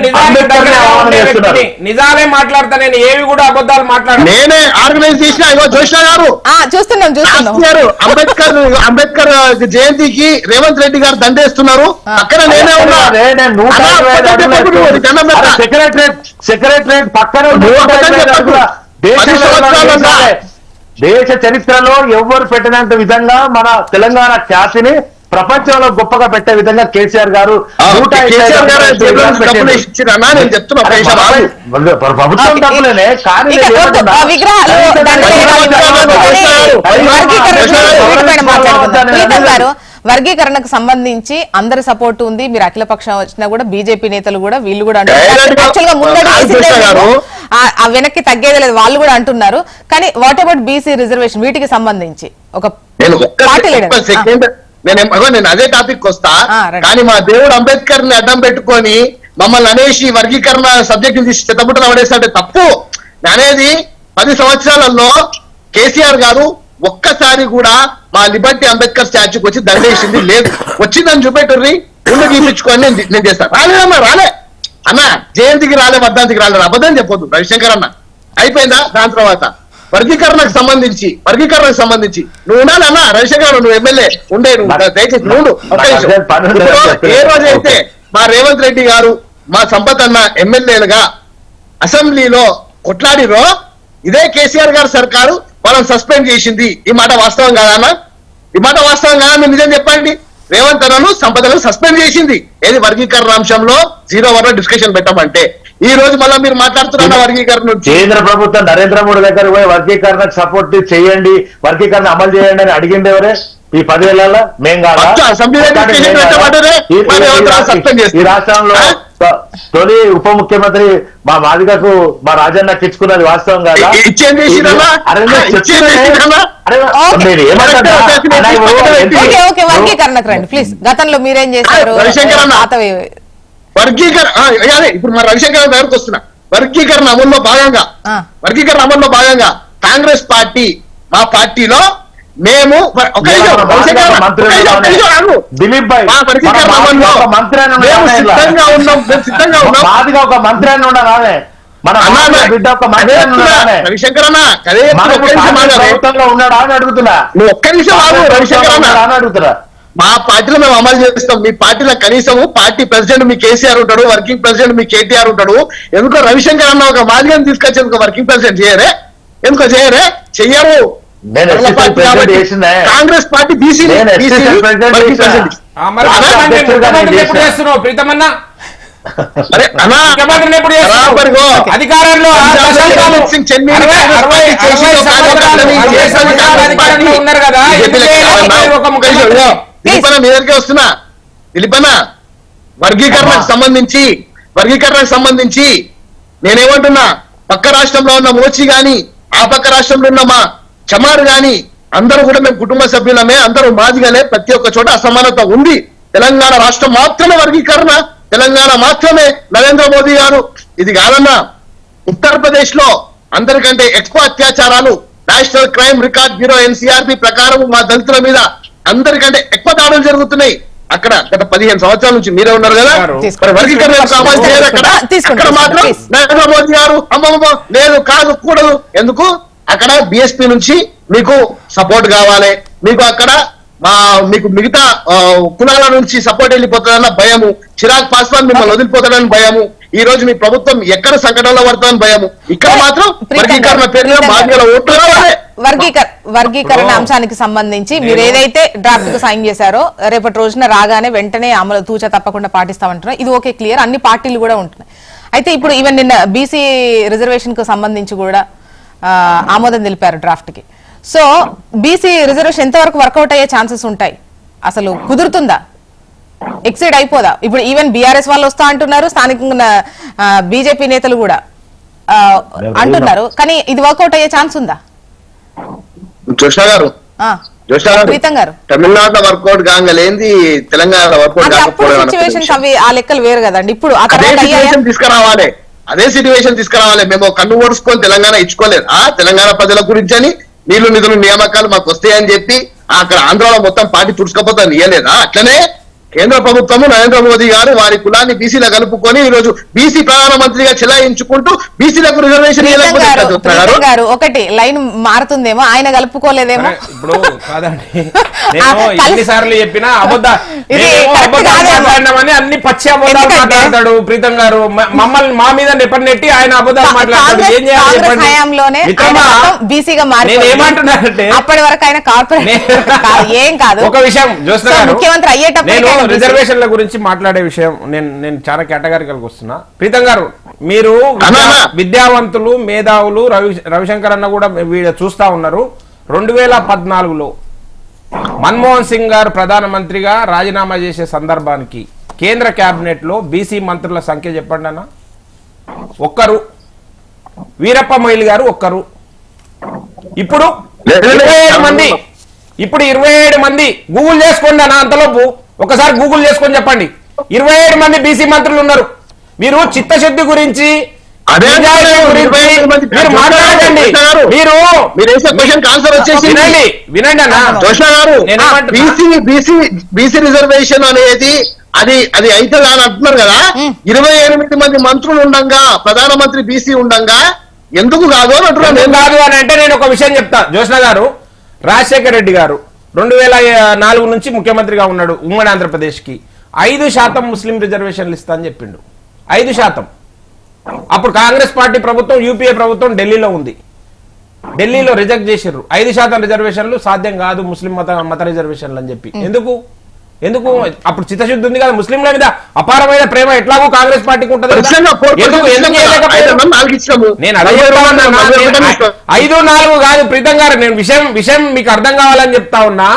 నిజాలే మాట్లాడతా, నేను ఏవి కూడా అబద్ధాలు మాట్లాడను. నేనే ఆర్గనైజ్ చేసిన జోష్నా గారు చూస్తున్నాం అంబేద్కర్ జయంతికి రేవంత్ రెడ్డి గారు దండేస్తున్నారు. అక్కడ నేనే ఉన్నా. సెక్రటరేట్ పక్కన దేశ చరిత్రలో ఎవ్వరు పెట్టినంత విధంగా మన తెలంగాణ ఖ్యాతిని ప్రపంచంలో గొప్పగా పెట్టే విధంగా కేసీఆర్ గారు ప్రభుత్వం డబ్బులేనే, కానీ వర్గీకరణకు సంబంధించి అందరి సపోర్ట్ ఉంది. మీరు అఖిలపక్షం వచ్చినా కూడా బీజేపీ నేతలు కూడా వీళ్ళు కూడా వెనక్కి తగ్గేది లేదు వాళ్ళు కూడా అంటున్నారు. కానీ వాట్ అబౌట్ బీసీ రిజర్వేషన్ వీటికి సంబంధించి ఒక పార్టీ లీడర్ నేను అదే టాపిక్ వస్తా. కానీ మా దేవుడు అంబేద్కర్ ని అడ్డం పెట్టుకొని మమ్మల్ని అనేసి వర్గీకరణ సబ్జెక్ట్ తీసి చెత్తబుట్టలు పడేస్తే తప్పు అనేది. 10 సంవత్సరాలలో కేసీఆర్ గారు ఒక్కసారి కూడా మా లిబర్టీ అంబేద్కర్ స్టాచ్యూకి వచ్చి దండేసింది లేదు. వచ్చిందని చూపెట్టుర్రి, ముందు గీపించుకొని నేను చేస్తాను. రాలేదమ్మా, రాలే అన్న, జయంతికి రాలే, వర్ధంతికి రాలేదు, అబద్ధం చెప్పొద్దు రవిశంకర్ అన్న. అయిపోయిందా? దాని తర్వాత వర్గీకరణకు సంబంధించి నువ్వు ఉండాలన్నా రవిశంకర్, నువ్వు ఎమ్మెల్యే ఉండే, నువ్వు దయచేసి నువ్వు ఏ రోజైతే మా రేవంత్ రెడ్డి గారు మా సంపత్ అన్న ఎమ్మెల్యేలుగా అసెంబ్లీలో కొట్లాడిరో ఇదే కేసీఆర్ గారు సర్కారు వాళ్ళని సస్పెండ్ చేసింది. ఈ మాట వాస్తవం కాదన్నా? ఈ మాట వాస్తవం కాదా? మీరు నిజం చెప్పండి. రేవంత్ అన్నను సంపదను సస్పెండ్ చేసింది ఏది వర్గీకరణ అంశంలో 0 డిస్కషన్ పెట్టమంటే. ఈ రోజు మళ్ళీ మీరు మాట్లాడుతున్న వర్గీకరణ కేంద్ర ప్రభుత్వం నరేంద్ర మోడీ దగ్గర పోయి వర్గీకరణకు సపోర్ట్ చేయండి, వర్గీకరణ అమలు చేయండి అని అడిగింది ఎవరే? ఈ 10 ఏళ్లలో మేం కాదు. ఈ రాష్ట్రంలో తొలి ఉప ముఖ్యమంత్రి మా మాదిగకు మా రాజన్నకి ఇచ్చుకున్నది వాస్తవం కాదా? వర్గీకరణకు రండి ప్లీజ్. గతంలో మీరేం చేశారు? ఇప్పుడు మా రవిశంకర్ దగ్గరకు వస్తున్నా. వర్గీకరణ అమల్లో భాగంగా కాంగ్రెస్ పార్టీ మా పార్టీలో మేము దిలీప్ భాయ్ సిద్ధంగా ఉన్నాం. ఒక మంత్రి అని ఉండాలి, మన బిడ్డ ఒక మంత్రి రవిశంకర్ అన్న ప్రభుత్వంలో ఉన్నాడా అని అడుగుతున్నా. నువ్వు ఒక్క నిమిషం రవిశంకర్ అని అడుగుతున్నా. మా పార్టీలో మేము అమలు చేస్తాం. మీ పార్టీలో కనీసం పార్టీ ప్రెసిడెంట్ మీ కేసీఆర్ ఉంటాడు, వర్కింగ్ ప్రెసిడెంట్ మీ కేటీఆర్ ఉంటాడు. ఎందుకో రవిశంకర్ అన్న ఒక మాదిగని తీసుకొచ్చి ఎందుకో వర్కింగ్ ప్రెసిడెంట్ చేయరే? ఎందుకో చెయ్యరు. కాంగ్రెస్ పార్టీ బీసీ అధికారంలో ఉన్నారు కదా. మీ దగ్గరికి వస్తున్నా. దిలీపన్న, వర్గీకరణకు సంబంధించి నేనేమంటున్నా, పక్క రాష్ట్రంలో ఉన్న మోచి గాని ఆ పక్క రాష్ట్రంలో ఉన్న మా చమారు గాని అందరూ కూడా మేము కుటుంబ సభ్యులమే, అందరూ మాదిగానే. ప్రతి ఒక్క చోట అసమానత ఉంది. తెలంగాణ రాష్ట్రం మాత్రమే వర్గీకరణ, తెలంగాణ మాత్రమే నరేంద్ర మోదీ గారు. ఇది కాదన్నా, ఉత్తరప్రదేశ్ లో అందరికంటే ఎక్కువ అత్యాచారాలు national crime record bureau NCRB ప్రకారం మా దళితుల మీద అందరికంటే ఎక్కువ దాడులు జరుగుతున్నాయి. అక్కడ గత 15 సంవత్సరాల నుంచి మీరే ఉన్నారు కదా. మరి వర్గీకరణ అక్కడ మాత్రం నరేంద్ర మోదీ గారు అమ్మమ్మ లేదు, కాదు, కూడదు. ఎందుకు? అక్కడ BSP నుంచి మీకు సపోర్ట్ కావాలి, మీకు అక్కడ మీకు మిగతా కులాల నుంచి సపోర్ట్ వెళ్ళిపోతుందన్న భయము, చిరాగ్ పాస్వాన్ మిమ్మల్ని వదిలిపోతాడని భయము, ఈ రోజు మీ ప్రభుత్వం ఎక్కడ సంకటంలో పడుతుందని భయము. ఇక్కడ మాత్రం వర్గీకరణ పేరులో బాధ్యతల ఓట్లు రావాలి. వర్గీకరణ అంశానికి సంబంధించి మీరు ఏదైతే డ్రాఫ్ట్ కు సైన్ చేశారో రేపటి రోజున రాగానే వెంటనే అమలు తూచా తప్పకుండా పాటిస్తామంటున్నారు. ఇది ఓకే, క్లియర్. అన్ని పార్టీలు కూడా ఉంటున్నాయి. అయితే ఇప్పుడు ఈవెన్ నిన్న బీసీ రిజర్వేషన్ కు సంబంధించి కూడా ఆమోదం తెలిపారు డ్రాఫ్ట్ కి. సో బీసీ రిజర్వేషన్ ఎంతవరకు వర్కౌట్ అయ్యే ఛాన్సెస్ ఉంటాయి? అసలు కుదురుతుందా? ఎక్సైడ్ అయిపోదా? ఇప్పుడు ఈవెన్ బీఆర్ఎస్ వాళ్ళు వస్తా అంటున్నారు, స్థానికంగా బీజేపీ నేతలు కూడా అంటున్నారు. కానీ ఇది వర్కౌట్ అయ్యే ఛాన్స్ ఉందా? జోష్నా గారు, ప్రీతం గారు, తమిళనాడులో వర్కౌట్ కాగలేంది, తెలంగాణలో వర్కౌట్ సిచ్యువేషన్స్ అవి ఆ లెక్కలు వేరు కదండి. ఇప్పుడు అదే సిచ్యువేషన్ తీసుకురావాలి. మేము కన్ను ఓడుచుకొని తెలంగాణ ఇచ్చుకోలేదు. తెలంగాణ ప్రజల గురించి అని నీళ్లు నిధులు నియామకాలు మాకు వస్తాయని చెప్పి అక్కడ ఆంధ్రాలో మొత్తం పార్టీ తుడుచుకపోతాను ఇయ్యలేదా? అట్లనే కేంద్ర ప్రభుత్వము నరేంద్ర మోదీ గారు వారి కులాన్ని బీసీలో కలుపుకొని ఈ రోజు బీసీ ప్రధానమంత్రిగా చెలాయించుకుంటూ బీసీలకు రిజర్వేషన్ ప్రీతం గారు ఒకటి లైన్ మారుతుందేమో, ఆయన కలుపుకోలేదేమో. ఇప్పుడు కాదండి, నేను ఎన్నిసార్లు చెప్పినా మాట్లాడినామని అన్ని పచ్చి అబద్ధాలు మాట్లాడతాడు ప్రీతం గారు. మమ్మల్ని మా మీద నెట్టి ఆయన అబద్ధాలు మాట్లాడతాడు. ఏం చేయాలి హయాంలోనే బీసీగా మారి ఏమంటున్నారంటే అప్పటి వరకు ఆయన కార్పొరేట్ ఏం కాదు. ఒక విషయం జ్యోత్స్న గారు, ముఖ్యమంత్రి అయ్యేటప్పుడు రిజర్వేషన్ల గురించి మాట్లాడే విషయం నేను చాలా కేటగారికల్కి వస్తున్నా. ప్రీతం గారు, మీరు విద్యావంతులు మేధావులు రవిశంకర్ అన్న కూడా చూస్తా ఉన్నారు. 2014లో మన్మోహన్ సింగ్ గారు ప్రధానమంత్రిగా రాజీనామా చేసే సందర్భానికి కేంద్ర కేబినెట్ లో బీసీ మంత్రుల సంఖ్య చెప్పండి అన్న. ఒక్కరు. వీరప్ప మొయిలి గారు ఒక్కరు. ఇప్పుడు 27 మంది. ఇప్పుడు 27 మంది. గూగుల్ చేసుకోండి అన్న. అంతలోపు ఒకసారి గూగుల్ చేసుకొని చెప్పండి. 27 మంది బీసీ మంత్రులు ఉన్నారు. మీరు చిత్తశుద్ధి గురించి మీరు మాట్లాడండి. మీరు వినండి అన్న. జోష్ణ గారు, బీసీ రిజర్వేషన్ అనేది అది అయితే అని అంటున్నారు కదా. 28 మంది మంత్రులు ఉండంగా, ప్రధానమంత్రి బీసీ ఉండంగా ఎందుకు కాదు అని అంటున్నాను. కాదు అని అంటే నేను ఒక విషయం చెప్తా. జోష్ణ గారు, రాజశేఖర రెడ్డి గారు 2004 నుంచి ముఖ్యమంత్రిగా ఉన్నాడు ఉమ్మడి ఆంధ్రప్రదేశ్ కి. 5% ముస్లిం రిజర్వేషన్లు ఇస్తా అని చెప్పిండు. 5%. అప్పుడు కాంగ్రెస్ పార్టీ ప్రభుత్వం, యూపీఏ ప్రభుత్వం ఢిల్లీలో ఉంది. ఢిల్లీలో రిజెక్ట్ చేసిర్రు. 5% రిజర్వేషన్లు సాధ్యం కాదు, ముస్లిం మత రిజర్వేషన్లు అని చెప్పి. ఎందుకు అప్పుడు చిత్తశుద్ధి ఉంది కదా. ముస్లింల మీద అపారమైన ప్రేమ ఎట్లాగో కాంగ్రెస్ పార్టీకి ఉంటుంది. నేను 5-4 కాదు ప్రీతం గారు, నేను విషయం మీకు అర్థం కావాలని చెప్తా ఉన్నా.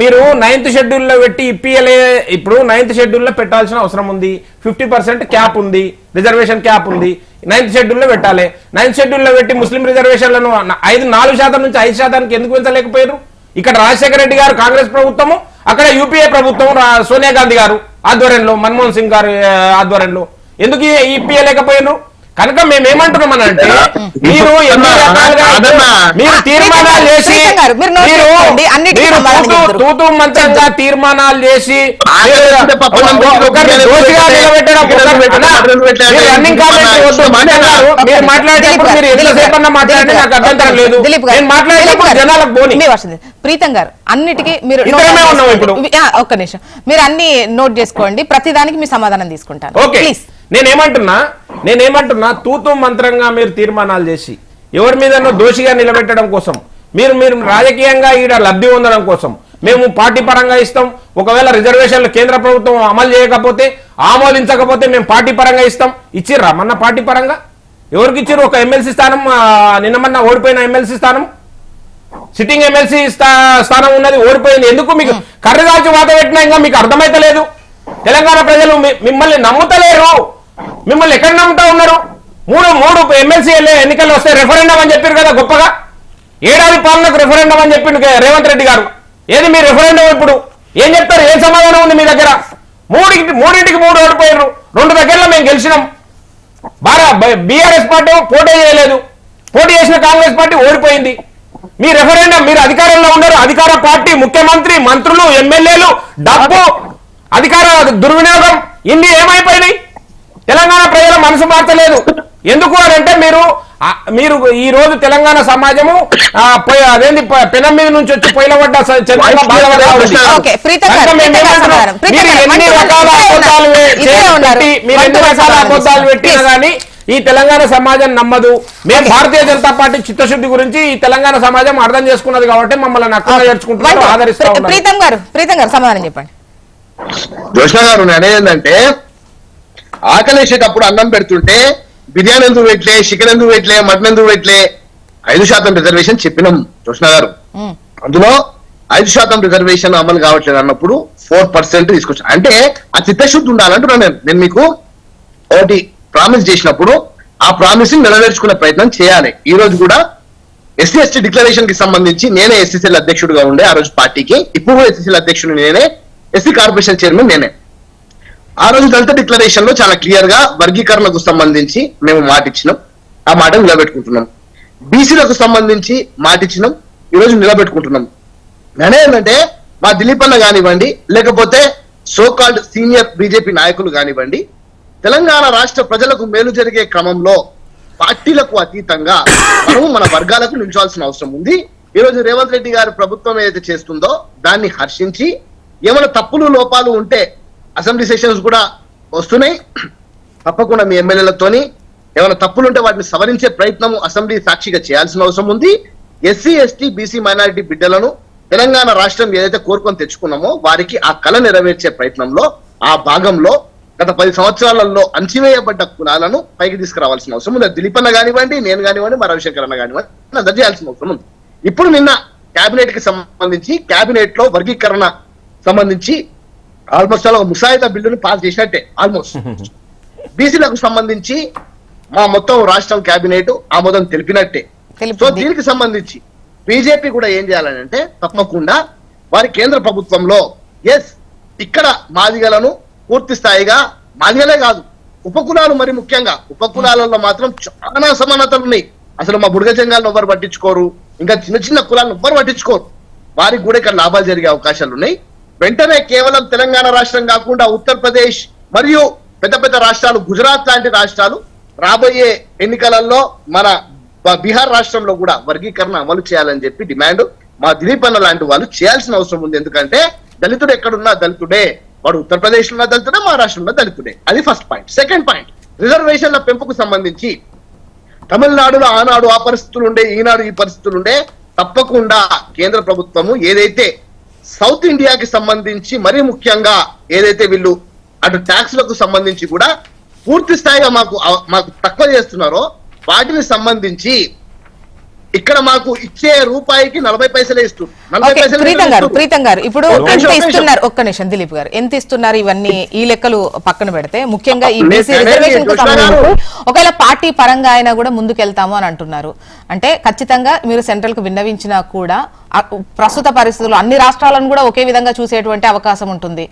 మీరు 9th షెడ్యూల్లో పెట్టి ఇప్పియలే. ఇప్పుడు 9th షెడ్యూల్లో పెట్టాల్సిన అవసరం ఉంది. 50% క్యాప్ ఉంది, రిజర్వేషన్ క్యాప్ ఉంది. 9th షెడ్యూల్లో పెట్టాలి. 9th షెడ్యూల్లో పెట్టి ముస్లిం రిజర్వేషన్లను 4% నుంచి 5% ఎందుకు పెంచలేకపోయారు? ఇక్కడ రాజశేఖర రెడ్డి గారు కాంగ్రెస్ ప్రభుత్వము, అక్కడ యూపీఏ ప్రభుత్వం సోనియా గాంధీ గారు ఆధ్వర్యంలో, మన్మోహన్ సింగ్ గారు ఆధ్వర్యంలో ఎందుకు ఇప్పియలేకపోయారు? కనుక మేమేమంటున్నామనంటే, మీరు ఎన్ని రకాలుగా మీరు తీర్మానాలు చేసి తూతూ మంత్రంగా తీర్మానాలు చేసి రన్నింగ్ మీరు మాట్లాడేటప్పుడు మీరు ఎంతసేపు అన్నా మాట్లాడితే నాకు అభ్యంతరం లేదు. నేను మాట్లాడేటప్పుడు జనాలకు పోనీ. ప్రీతం గారు, అన్నిటికీ మీరు ఇప్పుడు ఒక్క నిమిషం, మీరు అన్ని నోట్ చేసుకోండి, ప్రతిదానికి మీ సమాధానం తీసుకుంటాను. ఓకే, నేనేమంటున్నా తూతూ మంత్రంగా మీరు తీర్మానాలు చేసి ఎవరి మీద దోషిగా నిలబెట్టడం కోసం, మీరు రాజకీయంగా ఈడ లబ్ధి పొందడం కోసం మేము పార్టీ పరంగా ఇస్తాం. ఒకవేళ రిజర్వేషన్లు కేంద్ర ప్రభుత్వం అమలు చేయకపోతే, ఆమోదించకపోతే మేము పార్టీ పరంగా ఇస్తాం. ఇచ్చిర్రా మొన్న పార్టీ పరంగా? ఎవరికి ఇచ్చిర్రు? ఒక ఎమ్మెల్సీ స్థానం, నిన్నమన్నా ఓడిపోయిన ఎమ్మెల్సీ స్థానం, సిట్టింగ్ ఎమ్మెల్సీ స్థానం ఉన్నది, ఓడిపోయింది. ఎందుకు మీకు కర్రగాల్చి వాత పెట్టినా ఇంకా మీకు అర్థమైతలేదు? తెలంగాణ ప్రజలు మిమ్మల్ని నమ్ముతలేరు. మిమ్మల్ని ఎక్కడ నమ్ముతా ఉన్నారు? మూడు ఎమ్మెల్సీ ఎన్నికలు వస్తే రెఫరెండం అని చెప్పారు కదా గొప్పగా. 7 ఏడాది పాలనకు రెఫరెండం అని చెప్పిండు రేవంత్ రెడ్డి గారు. ఏది మీ రెఫరెండం? ఇప్పుడు ఏం చెప్తారు? ఏం సమాధానం ఉంది మీ దగ్గర? మూడింటికి 3 ఓడిపోయారు. 2 దగ్గరలో మేము గెలిచినాం. బీఆర్ఎస్ పార్టీ పోటీ చేయలేదు. పోటీ చేసిన కాంగ్రెస్ పార్టీ ఓడిపోయింది. మీ రెఫరెండం, మీరు అధికారంలో ఉన్నారు. అధికార పార్టీ, ముఖ్యమంత్రి, మంత్రులు, ఎమ్మెల్యేలు, డబ్బు, అధికార దుర్వినియోగం, ఇన్ని ఏమైపోయినాయి? తెలంగాణ ప్రజల మనసు మార్చలేదు. ఎందుకు అని అంటే మీరు ఈ రోజు తెలంగాణ సమాజము అదేంటి పెనం మీద నుంచి వచ్చి పొయ్యిలబడ్డ ఎన్ని రకాల అబద్ధాలు పెట్టినా కానీ ఈ తెలంగాణ సమాజం నమ్మదు. మేము భారతీయ జనతా పార్టీ చిత్తశుద్ధి గురించి ఈ తెలంగాణ సమాజం అర్థం చేసుకున్నది కాబట్టి మమ్మల్ని నక్కువ చేర్చుకుంటున్నారు, ఆదరిస్తా ఉన్నారు. ప్రీతం గారు సమాధానం చెప్పండి. జోష్ణ గారు, నేనేందంటే ఆకలేసేటప్పుడు అన్నం పెడుతుంటే బిర్యానీ ఎందుకు పెట్టలే, చికెన్ ఎందుకు పెట్టలే, మటన్ ఎందుకు పెట్టలే? 5% రిజర్వేషన్ చెప్పినాం జోష్ణ గారు. అందులో 5% రిజర్వేషన్ అమలు కావట్లేదు అన్నప్పుడు 4% తీసుకొచ్చా. అంటే ఆ చిత్తశుద్ధి ఉండాలంటున్నాను నేను మీకు ఒకటి ప్రామిస్ చేసినప్పుడు ఆ ప్రామిస్ ని నెరవేర్చుకునే ప్రయత్నం చేయాలి. ఈ రోజు కూడా ఎస్సీ ఎస్టీ డిక్లరేషన్ కి సంబంధించి నేనే ఎస్సీసీఎల్ అధ్యక్షుడిగా ఉండే ఆ రోజు పార్టీకి. ఇప్పుడు ఎస్సీసీఎల్ అధ్యక్షుడు నేనే, ఎస్సీ కార్పొరేషన్ చైర్మన్ నేనే. ఆ రోజు దళిత డిక్లరేషన్ లో చాలా క్లియర్ గా వర్గీకరణకు సంబంధించి మేము మాట ఇచ్చినాం, ఆ మాట నిలబెట్టుకుంటున్నాం. బీసీలకు సంబంధించి మాట ఇచ్చినాం, ఈ రోజు నిలబెట్టుకుంటున్నాం. ఏంటంటే మా దిలీప్ అన్న కానివ్వండి, లేకపోతే సోకాల్డ్ సీనియర్ బీజేపీ నాయకులు కానివ్వండి, తెలంగాణ రాష్ట్ర ప్రజలకు మేలు జరిగే క్రమంలో పార్టీలకు అతీతంగా మనము మన వర్గాలకు నిల్చోవాల్సిన అవసరం ఉంది. ఈ రోజు రేవంత్ రెడ్డి గారి ప్రభుత్వం ఏదైతే చేస్తుందో దాన్ని హర్షించి, ఏమైనా తప్పులు లోపాలు ఉంటే అసెంబ్లీ సెషన్స్ కూడా వస్తున్నాయి, తప్పకుండా మీ ఎమ్మెల్యేలతోని ఏమైనా తప్పులు ఉంటే వాటిని సవరించే ప్రయత్నం అసెంబ్లీ సాక్షిగా చేయాల్సిన అవసరం ఉంది. ఎస్సీ ఎస్టీ బీసీ మైనారిటీ బిడ్డలను తెలంగాణ రాష్ట్రం ఏదైతే కోరుకొని తెచ్చుకున్నామో వారికి ఆ కళ నెరవేర్చే ప్రయత్నంలో ఆ భాగంలో గత 10 సంవత్సరాలలో అణచివేయబడ్డ కులాలను పైకి తీసుకురావాల్సిన అవసరం ఉంది. దిలీపన్న కానివ్వండి, నేను కానివ్వండి, మా రవిశంకర్ అన్న కానివ్వండి, అందరూ చేయాల్సిన అవసరం ఉంది. ఇప్పుడు నిన్న కేబినెట్ కి సంబంధించి కేబినెట్ లో వర్గీకరణ సంబంధించి ఆల్మోస్ట్ అలా ఒక ముసాయిదా బిల్లును పాస్ చేసినట్టే. ఆల్మోస్ట్ బీసీలకు సంబంధించి మా మొత్తం రాష్ట్రం కేబినెట్ ఆమోదం తెలిపినట్టే. సో దీనికి సంబంధించి బీజేపీ కూడా ఏం చేయాలని అంటే తప్పకుండా వారి కేంద్ర ప్రభుత్వంలో ఇక్కడ మాదిగలను పూర్తి స్థాయిగా, మాదిగలే కాదు ఉపకులాలు, మరి ముఖ్యంగా ఉపకులాలలో మాత్రం చాలా సమానతలు ఉన్నాయి. అసలు మా బుడగ జంగాలను ఎవ్వరు పట్టించుకోరు, ఇంకా చిన్న చిన్న కులాలను ఎవ్వరు పట్టించుకోరు. వారికి కూడా ఇక్కడ లాభాలు జరిగే అవకాశాలు ఉన్నాయి. వెంటనే కేవలం తెలంగాణ రాష్ట్రం కాకుండా ఉత్తరప్రదేశ్ మరియు పెద్ద పెద్ద రాష్ట్రాలు, గుజరాత్ లాంటి రాష్ట్రాలు రాబోయే ఎన్నికలలో మన బీహార్ రాష్ట్రంలో కూడా వర్గీకరణ అమలు చేయాలని చెప్పి డిమాండ్ మా దిలీప్ అన్న లాంటి వాళ్ళు చేయాల్సిన అవసరం ఉంది. ఎందుకంటే దళితుడు ఎక్కడున్నా దళితుడే, వాడు ఉత్తరప్రదేశ్ లో దళితుడే, మహారాష్ట్రంలో దళితుడే. అది ఫస్ట్ పాయింట్. సెకండ్ పాయింట్, రిజర్వేషన్ల పెంపుకు సంబంధించి తమిళనాడులో ఆనాడు ఆ పరిస్థితులు ఉండే, ఈనాడు ఈ పరిస్థితులు ఉండే. తప్పకుండా కేంద్ర ప్రభుత్వము ఏదైతే సౌత్ ఇండియాకి సంబంధించి మరీ ముఖ్యంగా ఏదైతే వీళ్ళు అటు ట్యాక్స్లకు సంబంధించి కూడా పూర్తి స్థాయిగా మాకు తక్కువ చేస్తున్నారో వాటిని సంబంధించి ఇక్కడ మాకు ఇచ్చే రూపాయికి 40 పైసలే ఇస్తున్నారు. ప్రీతం గారు ఇప్పుడు ఎంత ఇస్తున్నారు? ఒక్క నిమిషం దిలీప్ గారు, ఎంత ఇస్తున్నారు? ఇవన్నీ ఈ లెక్కలు పక్కన పెడితే ముఖ్యంగా ఈ బీసీ రిజర్వేషన్ కు సంబంధించి ఒకవేళ పార్టీ పరంగా అయినా కూడా ముందుకెళ్తాము అని అంటున్నారు. అంటే ఖచ్చితంగా మీరు సెంట్రల్ కు విన్నవించినా కూడా ప్రస్తుత పరిస్థితుల్లో అన్ని రాష్ట్రాలను కూడా ఒకే విధంగా చూసేటువంటి అవకాశం ఉంటుంది.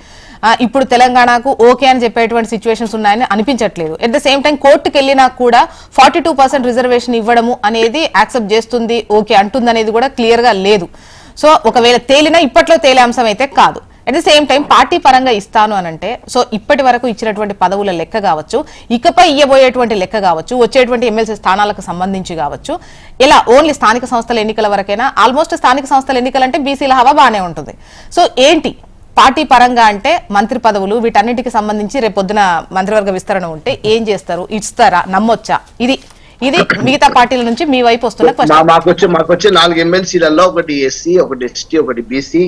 ఇప్పుడు తెలంగాణకు ఓకే అని చెప్పేటువంటి సిచ్యువేషన్స్ ఉన్నాయని అనిపించట్లేదు. ఎట్ ద సేమ్ టైం కోర్టుకు వెళ్ళినా కూడా 42% రిజర్వేషన్ ఇవ్వడము అనేది యాక్సెప్ట్ చేస్తుంది, ఓకే అంటుంది అనేది కూడా క్లియర్ గా లేదు. సో ఒకవేళ తేలినా ఇప్పట్లో తేలే అంశం అయితే కాదు. At the same time party పరంగా ఇస్తాను అని అంటే, సో ఇప్పటి వరకు ఇచ్చినటువంటి పదవుల లెక్క కావచ్చు, ఇకపై ఇయ్యబోయేటువంటి లెక్క కావచ్చు, వచ్చేటువంటి ఎమ్మెల్సీ స్థానాలకు సంబంధించి కావచ్చు, ఇలా ఓన్లీ స్థానిక సంస్థల ఎన్నికల వరకైనా, ఆల్మోస్ట్ స్థానిక సంస్థల ఎన్నికలంటే బీసీల హవా బాగానే ఉంటుంది. సో ఏంటి పార్టీ పరంగా అంటే మంత్రి పదవులు వీటన్నిటికి సంబంధించి రేపొద్దున మంత్రివర్గ విస్తరణ ఉంటే ఏం చేస్తారు? ఇస్తారా? నమ్మొచ్చా? ఇది మిగతా పార్టీల నుంచి మీ వైపు వస్తున్న మాకొచ్చే 4 ఎమ్మెల్సీలలో ఒకటి ఎస్సీ, ఒకటి ఎస్టీ, ఒకటి బీసీ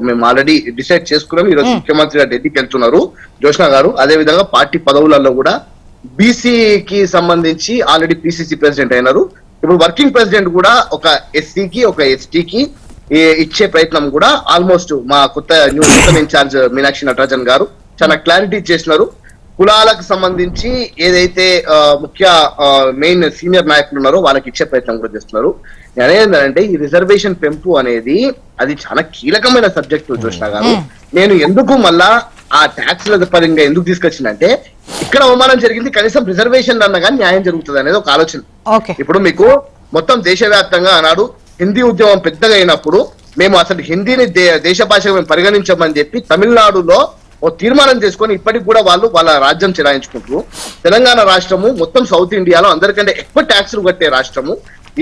మేము ఆల్రెడీ డిసైడ్ చేసుకున్నాం. ఈ రోజు ముఖ్యమంత్రి గారు ఢిల్లీకి వెళ్తున్నారు, జోష్నా గారు. అదే విధంగా పార్టీ పదవులలో కూడా బీసీకి సంబంధించి ఆల్రెడీ పిసిసి ప్రెసిడెంట్ అయినారు. ఇప్పుడు వర్కింగ్ ప్రెసిడెంట్ కూడా ఒక ఎస్సీకి, ఒక ఎస్టీకి ఇచ్చే ప్రయత్నం కూడా ఆల్మోస్ట్ మా నూతన ఇన్ఛార్జ్ మీనాక్షి నటరాజన్ గారు చాలా క్లారిటీ చేసినారు. కులాలకు సంబంధించి ఏదైతే ముఖ్య మెయిన్ సీనియర్ నాయకులు ఉన్నారో వాళ్ళకి ఇచ్చే ప్రయత్నం కూడా చేస్తున్నారు. నేనేంటంటే ఈ రిజర్వేషన్ పెంపు అనేది అది చాలా కీలకమైన సబ్జెక్టు జోష్నా గారు. నేను ఎందుకు మళ్ళా ఆ ట్యాక్స్ల పరంగా ఎందుకు తీసుకొచ్చిందంటే, ఇక్కడ అవమానం జరిగింది, కనీసం రిజర్వేషన్ అన్న కానీ న్యాయం జరుగుతుంది అనేది ఒక ఆలోచన. ఇప్పుడు మీకు మొత్తం దేశవ్యాప్తంగా ఆనాడు హిందీ ఉద్యమం పెద్దగా అయినప్పుడు మేము అసలు హిందీని దేశ భాషగా మేము పరిగణించమని చెప్పి తమిళనాడులో ఓ తీర్మానం చేసుకొని ఇప్పటికి కూడా వాళ్ళు వాళ్ళ రాజ్యం చెలాయించుకుంటారు. తెలంగాణ రాష్ట్రము మొత్తం సౌత్ ఇండియాలో అందరికంటే ఎక్కువ ట్యాక్సులు కట్టే రాష్ట్రము.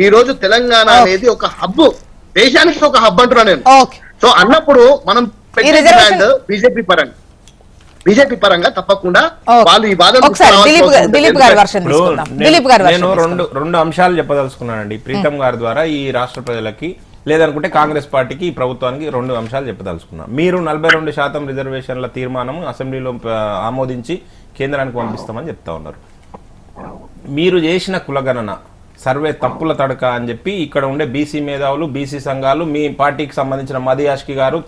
ఈ రోజు తెలంగాణ అనేది ఒక హబ్, దేశానికి ఒక హబ్ అంటున్నా నేను. సో అన్నప్పుడు మనం బీజేపీ పరంగా తప్పకుండా వాళ్ళు ఈ వాదన నేను రెండు అంశాలు చెప్పదలుచుకున్నానండి ప్రీతం గారి ద్వారా ఈ రాష్ట్ర ప్రజలకి, లేదనుకుంటే కాంగ్రెస్ పార్టీకి, ఈ ప్రభుత్వానికి 2 అంశాలు చెప్పదలుచుకున్నాం. మీరు 42% రిజర్వేషన్ల తీర్మానం అసెంబ్లీలో ఆమోదించి కేంద్రానికి పంపిస్తామని చెప్తా ఉన్నారు. మీరు చేసిన కులగణన సర్వే తప్పుల తడక అని చెప్పి ఇక్కడ ఉండే బీసీ మేధావులు, బీసీ సంఘాలు, మీ పార్టీకి సంబంధించిన మదియాష్కి గారు,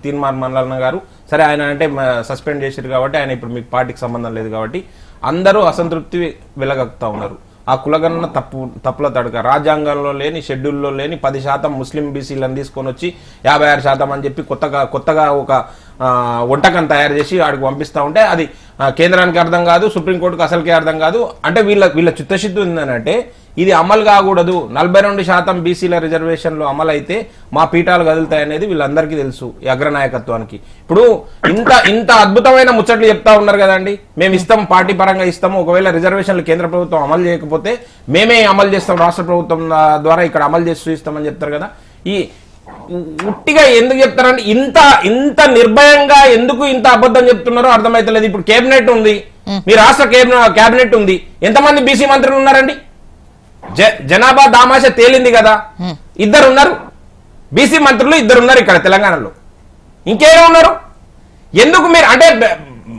తీర్మాన్ మల్లన్న గారు, సరే ఆయన అంటే సస్పెండ్ చేశారు కాబట్టి ఆయన ఇప్పుడు మీ పార్టీకి సంబంధం లేదు కాబట్టి అందరూ అసంతృప్తి వెలగక్తా ఉన్నారు. ఆ కులగణన తప్పుల తడక, రాజ్యాంగంలో లేని, షెడ్యూల్లో లేని 10% ముస్లిం బీసీలను తీసుకొని వచ్చి 56% అని చెప్పి కొత్తగా ఒక వంటకం తయారు చేసి ఆడికి పంపిస్తూ ఉంటే అది కేంద్రానికి అర్థం కాదు, సుప్రీంకోర్టుకు అసలుకే అర్థం కాదు. అంటే వీళ్ళ చిత్తశుద్ధి ఉందనంటే ఇది అమలు కాకూడదు, 42% బీసీల రిజర్వేషన్లు అమలు అయితే మా పీఠాలు కదులుతాయనేది వీళ్ళందరికీ తెలుసు, ఈ అగ్రనాయకత్వానికి. ఇప్పుడు ఇంత అద్భుతమైన ముచ్చట్లు చెప్తా ఉన్నారు కదండి, మేము ఇస్తాం, పార్టీ పరంగా ఇస్తాము, ఒకవేళ రిజర్వేషన్లు కేంద్ర ప్రభుత్వం అమలు చేయకపోతే మేమే అమలు చేస్తాం, రాష్ట్ర ప్రభుత్వం ద్వారా ఇక్కడ అమలు చేసి చూపిస్తామని చెప్తారు కదా. ఈ ఉట్టిగా ఎందుకు చెప్తారంటే ఇంత నిర్భయంగా ఎందుకు ఇంత అబద్ధం చెప్తున్నారో అర్థమైతలేదు. ఇప్పుడు కేబినెట్ ఉంది, మీ రాష్ట్ర కేబినెట్ ఉంది, ఎంతమంది బీసీ మంత్రులు ఉన్నారండి? జనాభా దామాష తేలింది కదా, 2 ఉన్నారు బీసీ మంత్రులు, 2 ఉన్నారు ఇక్కడ తెలంగాణలో. ఇంకేమో ఉన్నారు? ఎందుకు మీరు అంటే